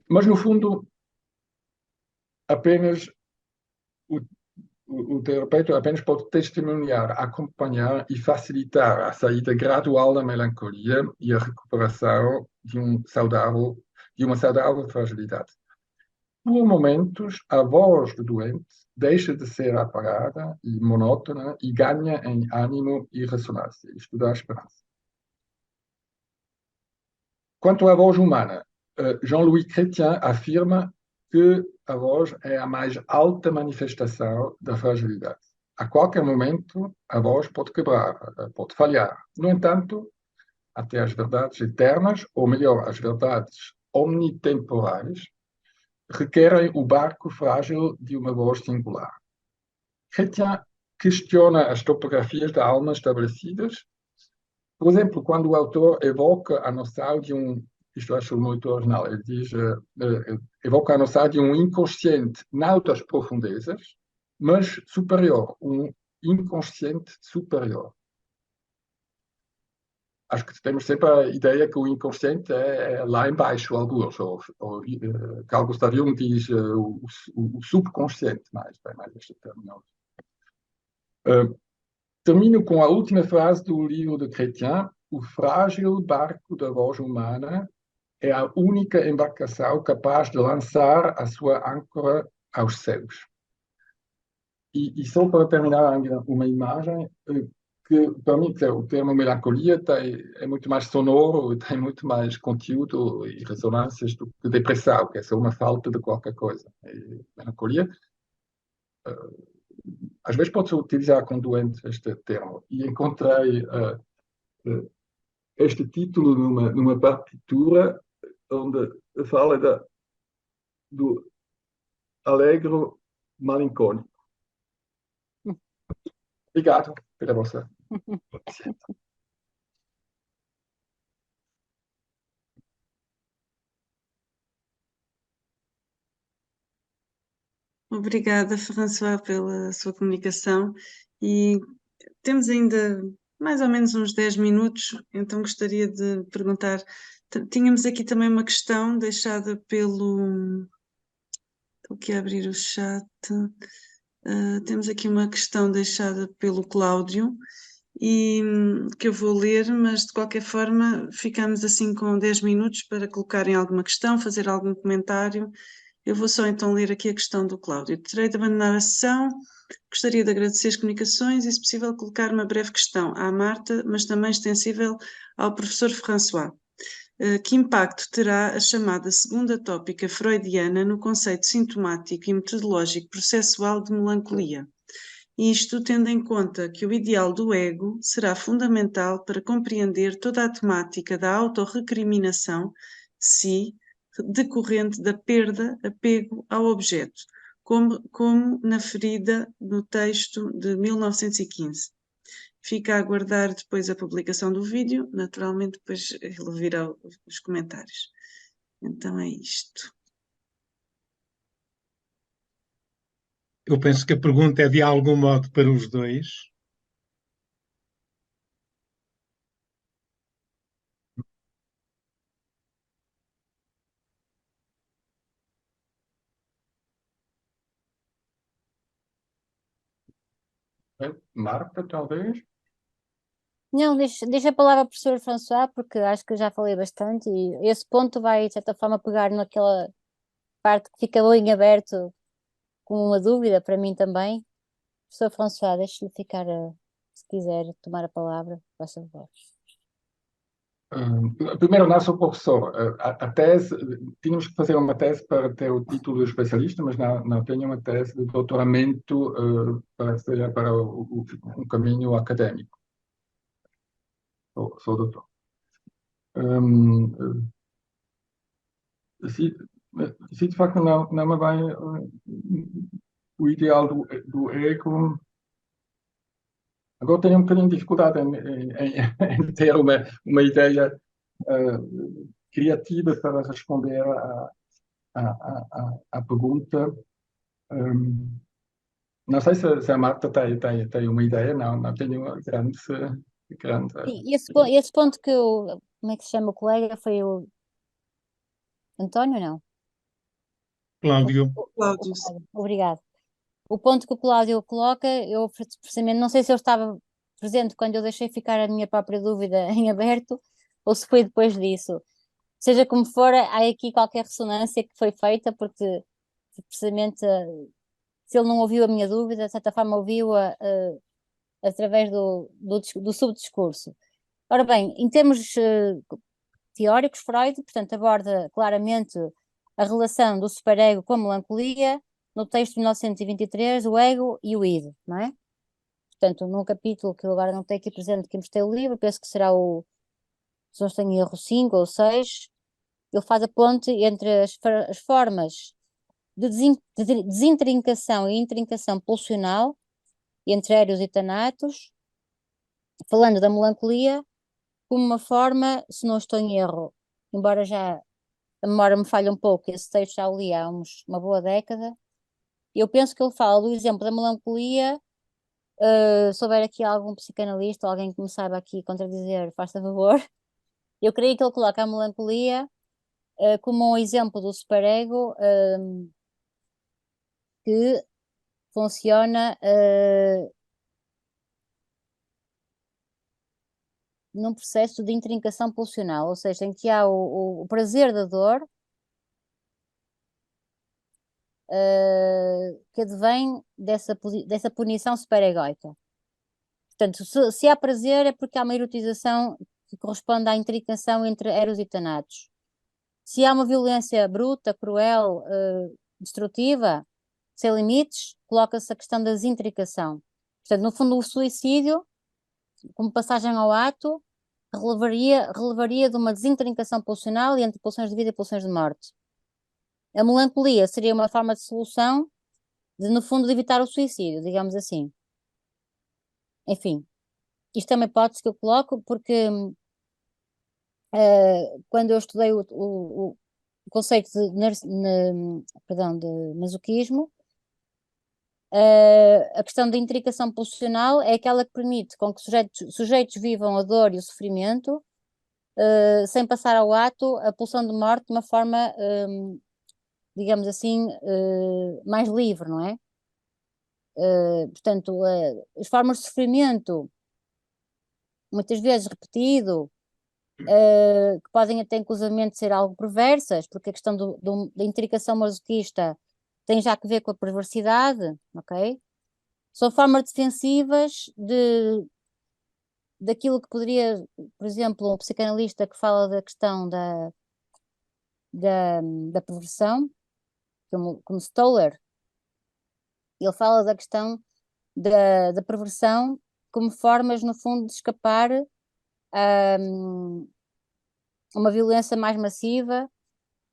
mas no fundo apenas o terapeuta apenas pode testemunhar, acompanhar e facilitar a saída gradual da melancolia e a recuperação de uma saudável fragilidade. Por momentos, a voz do doente deixa de ser apagada e monótona e ganha em ânimo e ressonância. Isto dá esperança. Quanto à voz humana, Jean-Louis Chrétien afirma que a voz é a mais alta manifestação da fragilidade. A qualquer momento, a voz pode quebrar, pode falhar. No entanto, até as verdades eternas, ou melhor, as verdades omnitemporais, requerem o barco frágil de uma voz singular. Chrétien questiona as topografias da alma estabelecidas. Por exemplo, quando o autor evoca a noção de isto acho muito original, ele diz, evoca a noção de um inconsciente não das profundezas, mas superior, um inconsciente superior. Acho que temos sempre a ideia que o inconsciente é lá embaixo, alguns, ou Carl Gustav Jung diz o subconsciente, mais este termo. Termino com a última frase do livro de Chrétien: o frágil barco da voz humana é a única embarcação capaz de lançar a sua âncora aos céus. E só para terminar, uma imagem que, para mim, o termo melancolia é muito mais sonoro, tem muito mais conteúdo e ressonâncias do que depressão, que é só uma falta de qualquer coisa. E melancolia, às vezes pode-se utilizar com doentes este termo. E encontrei este título numa partitura onde fala do Allegro malincônico. Obrigado pela vossa paciência. Obrigada, François, pela sua comunicação. E temos ainda mais ou menos uns 10 minutos, então gostaria de perguntar. Tínhamos aqui também uma questão deixada pelo. Estou aqui a abrir o chat. Temos aqui uma questão deixada pelo Cláudio e que eu vou ler, mas de qualquer forma ficamos assim com 10 minutos para colocarem alguma questão, fazer algum comentário. Eu vou só então ler aqui a questão do Cláudio. Terei de abandonar a sessão, gostaria de agradecer as comunicações e, se possível, colocar uma breve questão à Marta, mas também extensível ao professor François. Que impacto terá a chamada segunda tópica freudiana no conceito sintomático e metodológico processual de melancolia? isto tendo em conta que o ideal do ego será fundamental para compreender toda a temática da autorrecriminação de si, decorrente da perda, apego ao objeto, como na ferida no texto de 1915. Fica a aguardar depois a publicação do vídeo, naturalmente depois ele virá os comentários. Então é isto. Eu penso que a pergunta é de algum modo para os dois. Marta, talvez? Não, deixa a palavra ao professor François, porque acho que já falei bastante e esse ponto vai, de certa forma, pegar naquela parte que fica bem em aberto com uma dúvida, para mim também. Professor François, deixe-lhe ficar, se quiser tomar a palavra, faça favor. Primeiro, não sou professor. A tese, tínhamos que fazer uma tese para ter o título de especialista, mas não tenho uma tese de doutoramento para um caminho académico. Sou doutor. Se de facto não me vai o ideal do ego. Agora tenho um bocadinho de dificuldade em ter uma ideia criativa para responder à pergunta. Não sei se a Marta tem uma ideia, não tenho uma grande. E esse ponto que como é que se chama o colega? Foi o António, não? Cláudio, Cláudio, Obrigado. O ponto que o Cláudio coloca, eu precisamente não sei se eu estava presente quando eu deixei ficar a minha própria dúvida em aberto ou se foi depois disso. Seja como for, há aqui qualquer ressonância que foi feita, porque precisamente se ele não ouviu a minha dúvida, de certa forma ouviu-a através do subdiscurso. Ora bem, em termos teóricos, Freud, portanto, aborda claramente a relação do superego com a melancolia, no texto de 1923, o ego e o id, não é? Portanto, num capítulo que eu agora não tenho aqui presente, que mostrei o livro, penso que será se não estou em erro, 5 ou 6, ele faz a ponte entre as formas de desintrincação e intrincação pulsional entre éreos e tanatos, falando da melancolia como uma forma, se não estou em erro, embora já a memória me falhe um pouco, esse texto já o li há uma boa década, eu penso que ele fala do exemplo da melancolia. Se houver aqui algum psicanalista ou alguém que me saiba aqui contradizer, faça favor. Eu creio que ele coloca a melancolia como um exemplo do superego que funciona num processo de intrincação pulsional, ou seja, em que há o prazer da dor que advém dessa punição superegóica. Portanto, se há prazer é porque há uma erotização que corresponde à intrincação entre Eros e Thanatos. Se há uma violência bruta, cruel, destrutiva, sem limites, coloca-se a questão da desintricação. Portanto, no fundo, o suicídio, como passagem ao ato, relevaria de uma desintrincação pulsional entre pulsões de vida e pulsões de morte. A melancolia seria uma forma de solução de, no fundo, de evitar o suicídio, digamos assim. Enfim, isto é uma hipótese que eu coloco porque quando eu estudei o conceito de masoquismo, a questão da intricação pulsional é aquela que permite com que sujeitos vivam a dor e o sofrimento sem passar ao ato a pulsão de morte de uma forma, digamos assim, mais livre, não é? Portanto, as formas de sofrimento, muitas vezes repetido, que podem até inclusivamente ser algo perversas, porque a questão da intricação masoquista tem já que ver com a perversidade, ok? São formas defensivas daquilo que poderia, por exemplo, um psicanalista que fala da questão da perversão, como Stoller, ele fala da questão da perversão como formas, no fundo, de escapar a uma violência mais massiva,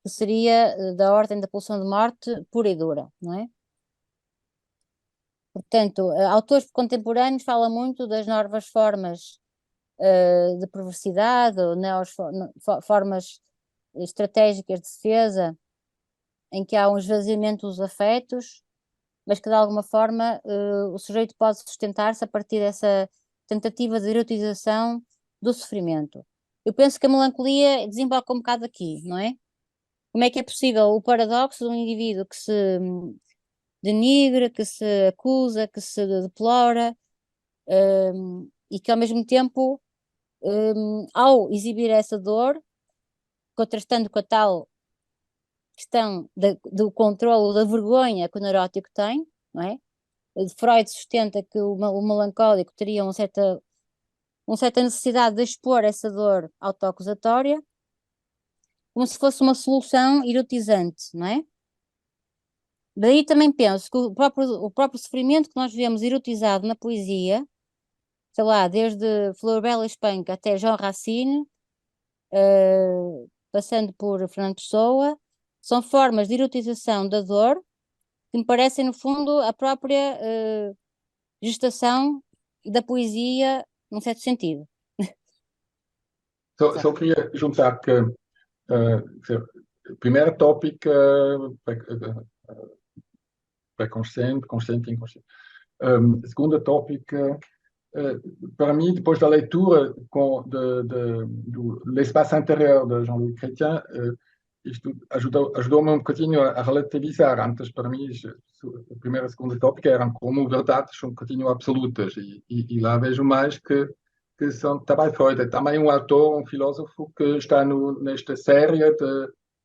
que seria da ordem da pulsão de morte pura e dura, não é? Portanto, autores contemporâneos falam muito das novas formas de perversidade, ou formas estratégicas de defesa, em que há um esvaziamento dos afetos, mas que de alguma forma o sujeito pode sustentar-se a partir dessa tentativa de erotização do sofrimento. Eu penso que a melancolia desemboca um bocado aqui, não é? Como é que é possível o paradoxo de um indivíduo que se denigra, que se acusa, que se deplora, e que ao mesmo tempo, ao exibir essa dor, contrastando com a tal questão do controlo da vergonha que o neurótico tem, não é? Freud sustenta que o melancólico teria uma certa necessidade de expor essa dor autoacusatória, como se fosse uma solução erotizante, não é? Daí também penso que o próprio sofrimento que nós vemos erotizado na poesia, sei lá, desde Flor Espanca até João Racine, passando por Fernando Pessoa, são formas de erotização da dor que me parecem, no fundo, a própria gestação da poesia, num certo sentido. Só queria juntar que o primeiro tópico pré-consciente, consciente e inconsciente. O segundo tópico, para mim, depois da leitura do L'Espace Intérieur de Jean-Louis Chrétien, isto ajudou-me um bocadinho a relativizar. Antes, para mim, o primeiro e o segundo tópico eram como verdades um bocadinho absolutas, e lá vejo mais que são também Freud, é também um autor, um filósofo que está nesta série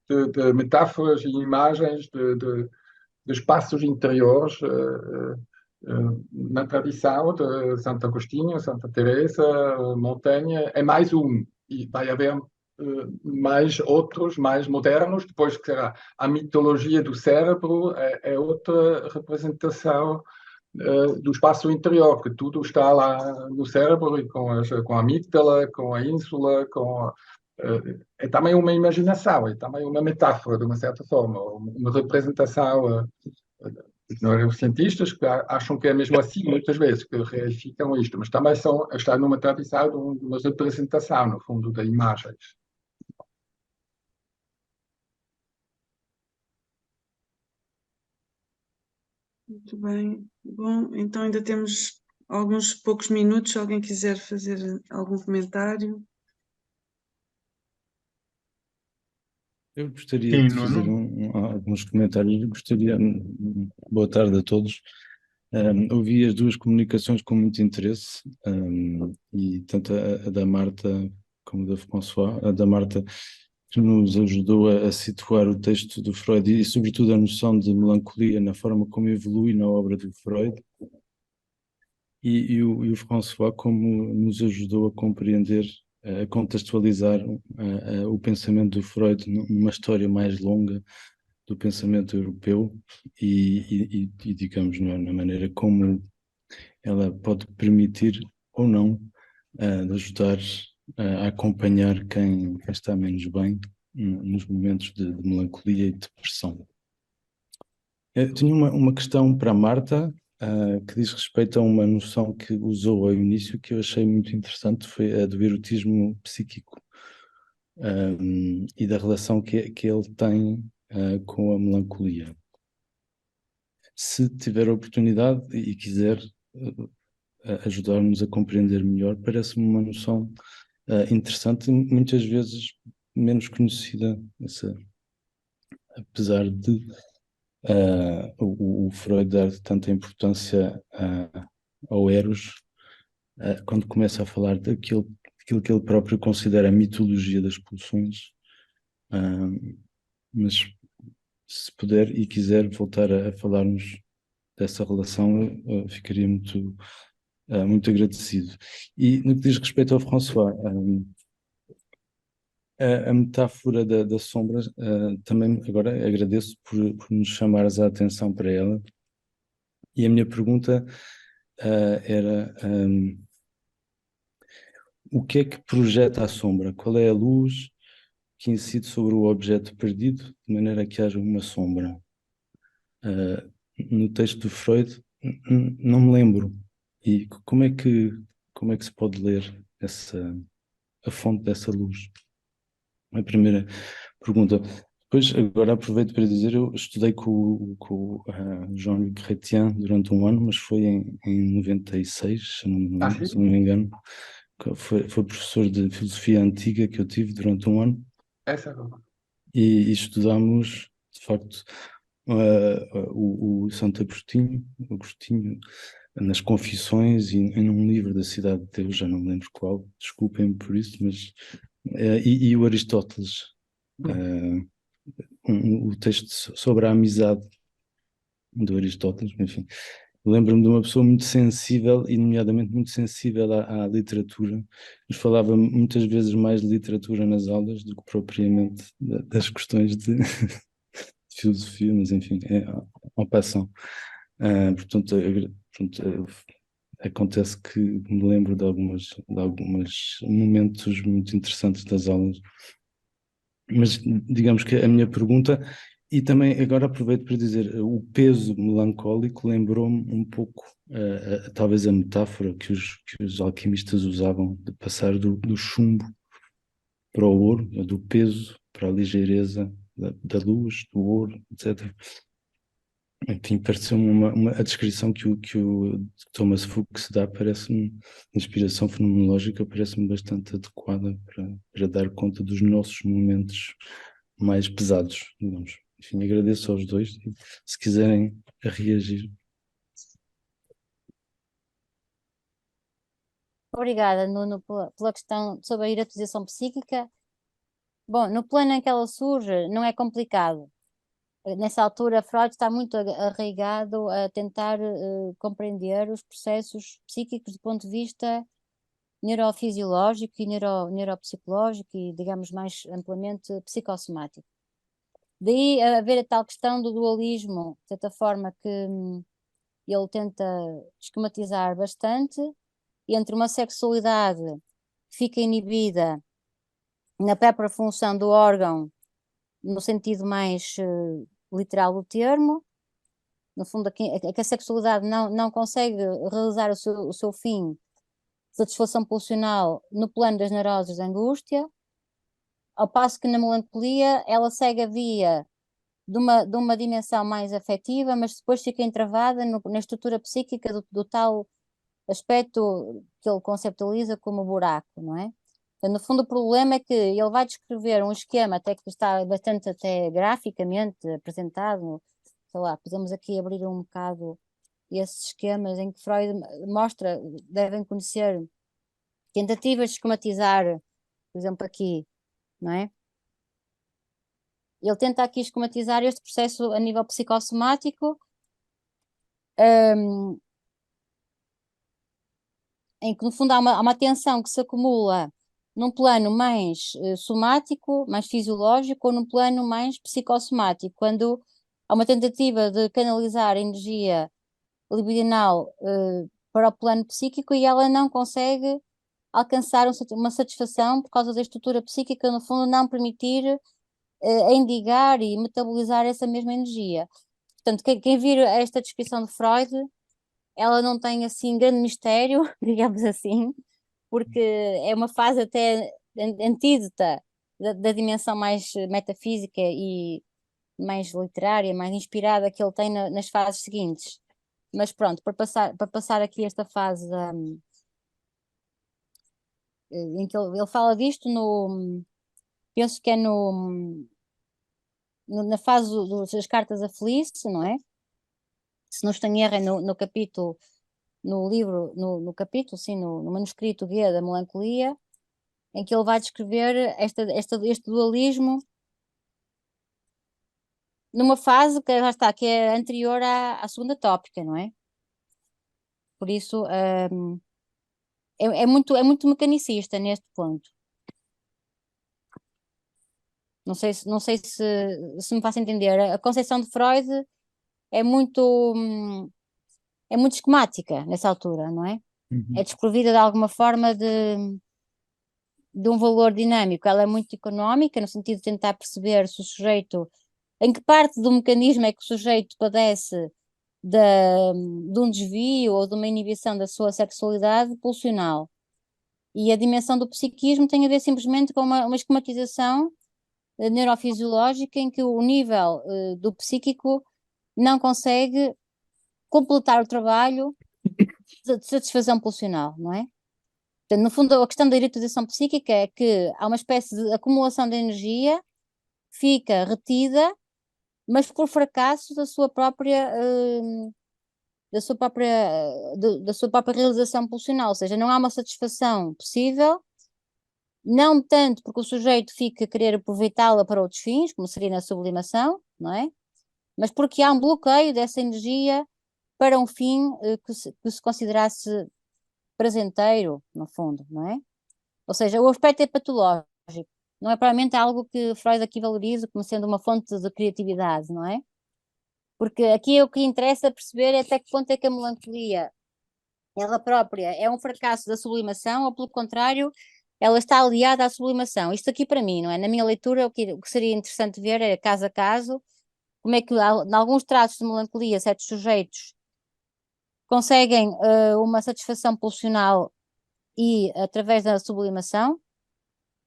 de metáforas e imagens de espaços interiores na tradição de Santo Agostinho, Santa Teresa, Montaigne, é mais um, e vai haver mais outros, mais modernos, depois que será a mitologia do cérebro, é outra representação do espaço interior, que tudo está lá no cérebro, e com a amígdala, com a ínsula, é também uma imaginação, é também uma metáfora, de uma certa forma, uma representação. Os neurocientistas que acham que é mesmo assim, muitas vezes, que reificam isto, mas também está numa tradição de uma representação, no fundo, de imagens. Muito bem. Bom, então ainda temos alguns poucos minutos, se alguém quiser fazer algum comentário. Eu gostaria Sim, de fazer Nuno. alguns comentários. Boa tarde a todos. Ouvi as duas comunicações com muito interesse, e tanto a da Marta como a da François. A da Marta, que nos ajudou a situar o texto do Freud e, sobretudo, a noção de melancolia na forma como evolui na obra do Freud. E o François, como nos ajudou a compreender, a contextualizar o pensamento do Freud numa história mais longa do pensamento europeu e digamos, na maneira como ela pode permitir ou não de ajudar a acompanhar quem está menos bem nos momentos de melancolia e depressão. Eu tinha uma questão para a Marta, que diz respeito a uma noção que usou ao início, que eu achei muito interessante, foi a do erotismo psíquico, e da relação que ele tem com a melancolia. Se tiver a oportunidade e quiser ajudar-nos a compreender melhor, parece-me uma noção interessante, muitas vezes menos conhecida, apesar de o Freud dar tanta importância ao Eros, quando começa a falar daquilo que ele próprio considera a mitologia das pulsões. Mas se puder e quiser voltar a falar-nos dessa relação, ficaria muito agradecido. E no que diz respeito ao François, a metáfora da sombra, também agora agradeço por nos chamares a atenção para ela. E a minha pergunta era o que é que projeta a sombra? Qual é a luz que incide sobre o objeto perdido, de maneira que haja uma sombra? No texto do Freud, não me lembro. E como é que se pode ler a fonte dessa luz? A primeira pergunta. Depois, agora aproveito para dizer, eu estudei com Jean-Luc Chrétien durante um ano, mas foi em 96, Ah, sim? se não me engano. Foi professor de filosofia antiga que eu tive durante um ano Essa. e estudámos, de facto, o Santo Agostinho nas Confissões e num livro da Cidade de Deus, já não me lembro qual, desculpem-me por isso, mas e o Aristóteles, o texto sobre a amizade do Aristóteles, enfim. Lembro-me de uma pessoa muito sensível, e nomeadamente muito sensível à literatura. Nos falava muitas vezes mais de literatura nas aulas do que propriamente das questões de filosofia, mas enfim, é en passant. Portanto, acontece que me lembro de alguns momentos muito interessantes das aulas. Mas digamos que a minha pergunta, e também agora aproveito para dizer, o peso melancólico lembrou-me um pouco, talvez a metáfora que os alquimistas usavam de passar do chumbo para o ouro, do peso para a ligeireza da luz, do ouro, etc. Enfim, pareceu-me a descrição que o Thomas Fuchs dá, parece-me, a inspiração fenomenológica, parece-me bastante adequada para dar conta dos nossos momentos mais pesados, digamos. Enfim, agradeço aos dois, se quiserem reagir. Obrigada, Nuno, pela questão sobre a eroticização psíquica. Bom, no plano em que ela surge, não é complicado. Nessa altura, Freud está muito arraigado a tentar compreender os processos psíquicos do ponto de vista neurofisiológico e neuropsicológico e, digamos, mais amplamente psicossomático. Daí haver a tal questão do dualismo, de certa forma que ele tenta esquematizar bastante, entre uma sexualidade que fica inibida na própria função do órgão, no sentido mais literal do termo. No fundo, que a sexualidade não consegue realizar o seu fim, satisfação pulsional, no plano das neuroses de angústia, ao passo que na melancolia ela segue a via de uma dimensão mais afetiva, mas depois fica entravada na estrutura psíquica do tal aspecto que ele conceptualiza como buraco, não é? Então, no fundo, o problema é que ele vai descrever um esquema, até que está bastante até graficamente apresentado, sei lá, podemos aqui abrir um bocado esses esquemas em que Freud mostra, devem conhecer, tentativas de esquematizar, por exemplo, aqui, não é? Ele tenta aqui esquematizar este processo a nível psicossomático, em que no fundo há uma tensão que se acumula num plano mais somático, mais fisiológico, ou num plano mais psicossomático, quando há uma tentativa de canalizar a energia libidinal para o plano psíquico e ela não consegue alcançar uma satisfação por causa da estrutura psíquica, no fundo, não permitir endigar e metabolizar essa mesma energia. Portanto, quem vir esta descrição de Freud, ela não tem assim grande mistério, digamos assim, porque é uma fase até antítota da dimensão mais metafísica e mais literária, mais inspirada que ele tem nas fases seguintes. Mas pronto, para passar aqui esta fase em que ele fala disto penso que é na fase das cartas a Felice, não é? Se não estou em erro, é no capítulo, no livro, no capítulo, sim, no manuscrito Guia da Melancolia, em que ele vai descrever este dualismo numa fase que já está, que é anterior à segunda tópica, não é? Por isso, é muito mecanicista neste ponto. Não sei se me faço entender. A concepção de Freud é muito é muito esquemática nessa altura, não é? Uhum. É desprovida de alguma forma de um valor dinâmico. Ela é muito económica, no sentido de tentar perceber se o sujeito, em que parte do mecanismo é que o sujeito padece de um desvio ou de uma inibição da sua sexualidade pulsional. E a dimensão do psiquismo tem a ver simplesmente com uma esquematização neurofisiológica em que o nível do psíquico não consegue completar o trabalho de satisfação pulsional, não é? Portanto, no fundo, a questão da erotização psíquica é que há uma espécie de acumulação de energia, fica retida, mas por fracasso da sua própria realização pulsional, ou seja, não há uma satisfação possível, não tanto porque o sujeito fica a querer aproveitá-la para outros fins, como seria na sublimação, não é? Mas porque há um bloqueio dessa energia para um fim que se considerasse prazenteiro, no fundo, não é? Ou seja, o aspecto é patológico, não é propriamente algo que Freud aqui valoriza como sendo uma fonte de criatividade, não é? Porque aqui o que interessa perceber é até que ponto é que a melancolia, ela própria, é um fracasso da sublimação ou, pelo contrário, ela está aliada à sublimação. Isto aqui para mim, não é? Na minha leitura, o que seria interessante ver é, caso a caso, como é que, em alguns traços de melancolia, certos sujeitos conseguem uma satisfação pulsional e através da sublimação,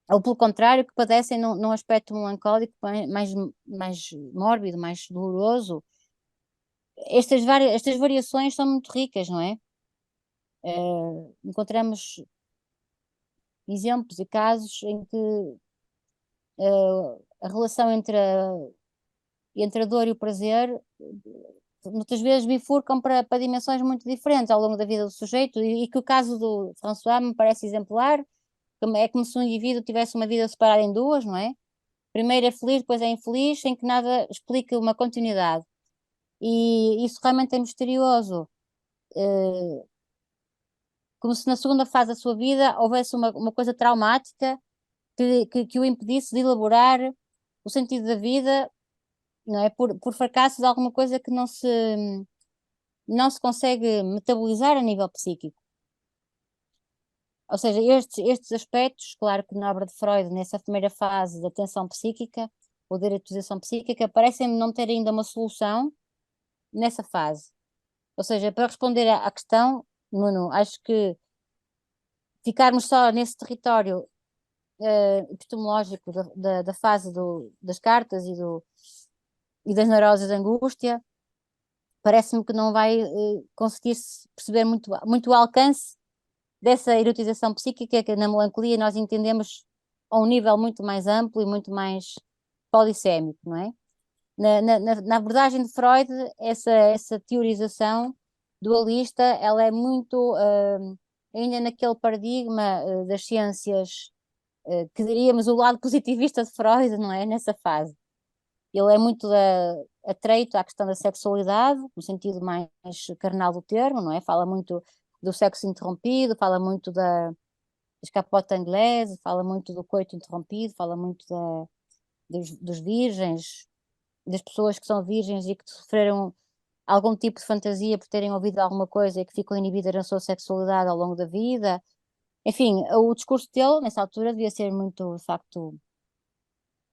ou pelo contrário, que padecem num aspecto melancólico mais mórbido, mais doloroso. Estas variações são muito ricas, não é? Encontramos exemplos e casos em que a relação entre a dor e o prazer muitas vezes bifurcam para dimensões muito diferentes ao longo da vida do sujeito, e que o caso do François me parece exemplar. É como se um indivíduo tivesse uma vida separada em duas, não é? Primeiro é feliz, depois é infeliz, sem que nada explique uma continuidade. E isso realmente é misterioso. Como se na segunda fase da sua vida houvesse uma coisa traumática que o impedisse de elaborar o sentido da vida, não é? Por fracasso de alguma coisa que não se consegue metabolizar a nível psíquico. Ou seja, estes aspectos, claro que na obra de Freud, nessa primeira fase da tensão psíquica ou da erotização psíquica, parecem não ter ainda uma solução nessa fase. Ou seja, para responder à questão, Nuno, acho que ficarmos só nesse território epistemológico da fase das cartas e das neuroses de angústia, parece-me que não vai conseguir perceber muito o alcance dessa erotização psíquica que na melancolia nós entendemos a um nível muito mais amplo e muito mais polissémico, não é? Na abordagem de Freud, essa teorização dualista, ela é muito ainda naquele paradigma das ciências, que diríamos o lado positivista de Freud, não é? Nessa fase. Ele é muito atreito à questão da sexualidade, no sentido mais carnal do termo, não é? Fala muito do sexo interrompido, fala muito da escapota inglesa, fala muito do coito interrompido, fala muito dos virgens, das pessoas que são virgens e que sofreram algum tipo de fantasia por terem ouvido alguma coisa e que ficam inibidas na sua sexualidade ao longo da vida. Enfim, o discurso dele, nessa altura, devia ser muito, de facto,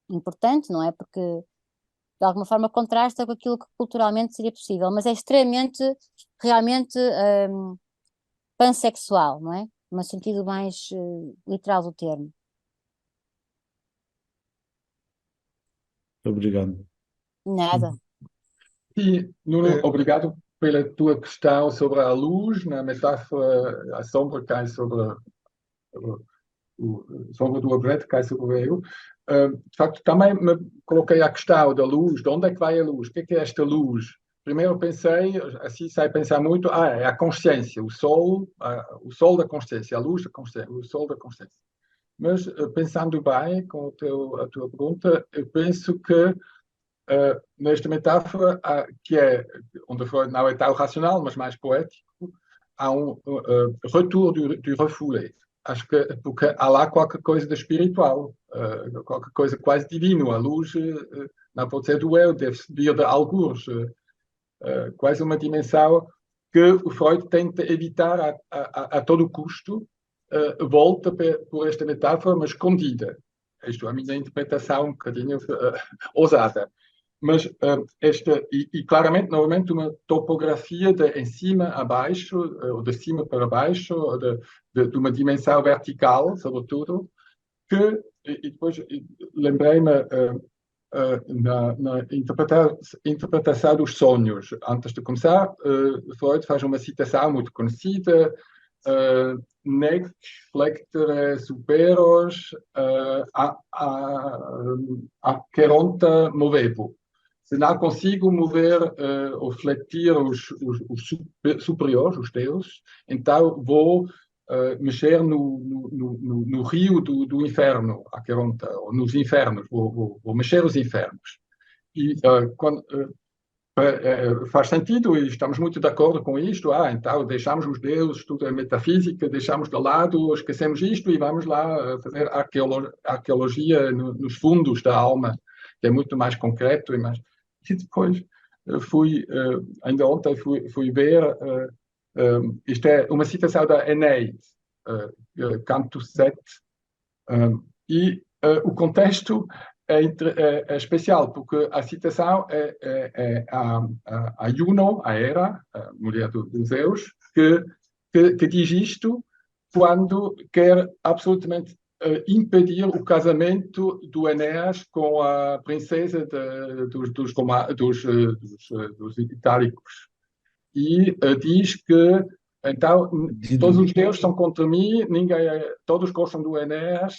importante, não é? Porque, de alguma forma, contrasta com aquilo que culturalmente seria possível, mas é extremamente, realmente, pansexual, não é? No sentido mais literal do termo. Obrigado. Nada. E, Nuno, obrigado pela tua questão sobre a luz, na metáfora, a sombra cai sobre o sombra do objeto cai sobre o eu. De facto, também me coloquei a questão da luz, de onde é que vai a luz? O que é esta luz? Primeiro pensei, assim sai pensar muito, é a consciência, o sol da consciência, a luz da consciência, o sol da consciência. Mas, pensando bem com a tua pergunta, eu penso que nesta metáfora, que é onde Freud não é tão racional, mas mais poético, há um retorno do refoulé. Acho que porque há lá qualquer coisa de espiritual, qualquer coisa quase divino. A luz não pode ser do eu, deve vir de algures, quase uma dimensão que o Freud tenta evitar a todo custo, volta por esta metáfora, mas escondida. Isto é a minha interpretação um bocadinho ousada. Mas claramente, novamente, uma topografia de em cima a baixo, ou de cima para baixo, ou de uma dimensão vertical, sobretudo, que, e depois lembrei-me na interpretação dos sonhos. Antes de começar, Freud faz uma citação muito conhecida, nec flectere superos aqueronta movevo. Se não consigo mover ou fletir os superiores, os deuses, então vou mexer no rio do inferno, Aqueronta, ou nos infernos, vou mexer os infernos. E faz sentido e estamos muito de acordo com isto. Então deixamos os deuses, tudo é metafísica, deixamos de lado, esquecemos isto e vamos lá fazer arqueologia nos fundos da alma, que é muito mais concreto e mais... E depois ainda ontem fui ver, isto é uma citação da Eneide, canto 7, e o contexto é especial, porque a citação é a Juno, a Hera, a mulher do Zeus, que diz isto quando quer absolutamente impedir o casamento do Enéas com a princesa dos itálicos. E diz que, então, todos os deuses são contra mim, todos gostam do Enéas,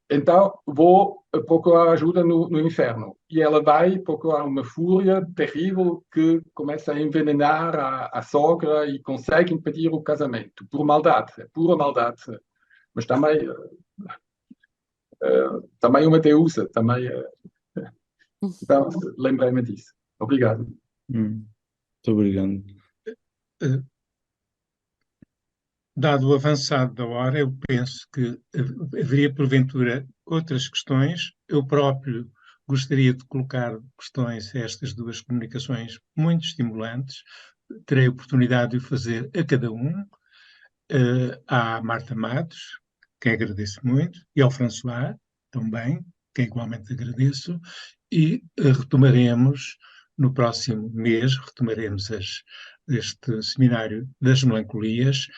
então vou procurar ajuda no inferno. E ela vai procurar uma fúria terrível que começa a envenenar a sogra e consegue impedir o casamento, por maldade, pura maldade. Mas também uma deusa, também. Então, lembrei-me disso. Obrigado. Muito obrigado. Dado o avançado da hora, eu penso que haveria, porventura, outras questões. Eu próprio gostaria de colocar questões a estas duas comunicações muito estimulantes. Terei a oportunidade de o fazer a cada um. À Marta Matos, que agradeço muito, e ao François, também, que igualmente agradeço, e retomaremos no próximo mês, este seminário das melancolias.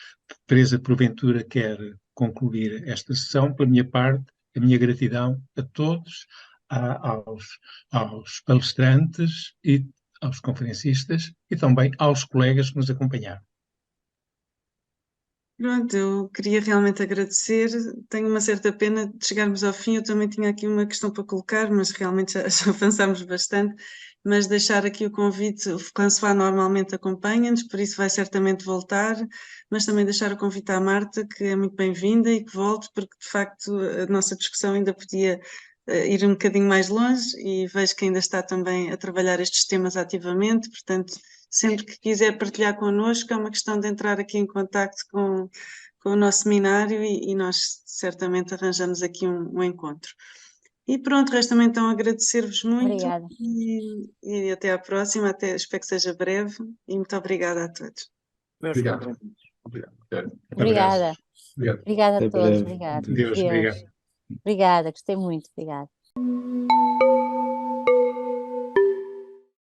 Teresa, porventura, quer concluir esta sessão. Pela minha parte, a minha gratidão a todos, aos palestrantes e aos conferencistas e também aos colegas que nos acompanharam. Pronto, eu queria realmente agradecer. Tenho uma certa pena de chegarmos ao fim. Eu também tinha aqui uma questão para colocar, mas realmente já avançámos bastante. Mas deixar aqui o convite, o François normalmente acompanha-nos, por isso vai certamente voltar, mas também deixar o convite à Marta, que é muito bem-vinda e que volte, porque de facto a nossa discussão ainda podia ir um bocadinho mais longe e vejo que ainda está também a trabalhar estes temas ativamente, portanto, sempre que quiser partilhar connosco, é uma questão de entrar aqui em contacto com o nosso seminário e nós certamente arranjamos aqui um encontro. E pronto, resta-me então agradecer-vos muito. Obrigada. E até à próxima, espero que seja breve e muito obrigada a todos. Obrigado. Obrigada. Obrigado. Obrigada a Até todos. breve. Obrigada. Deus, obrigado. Obrigada, gostei muito. Obrigada.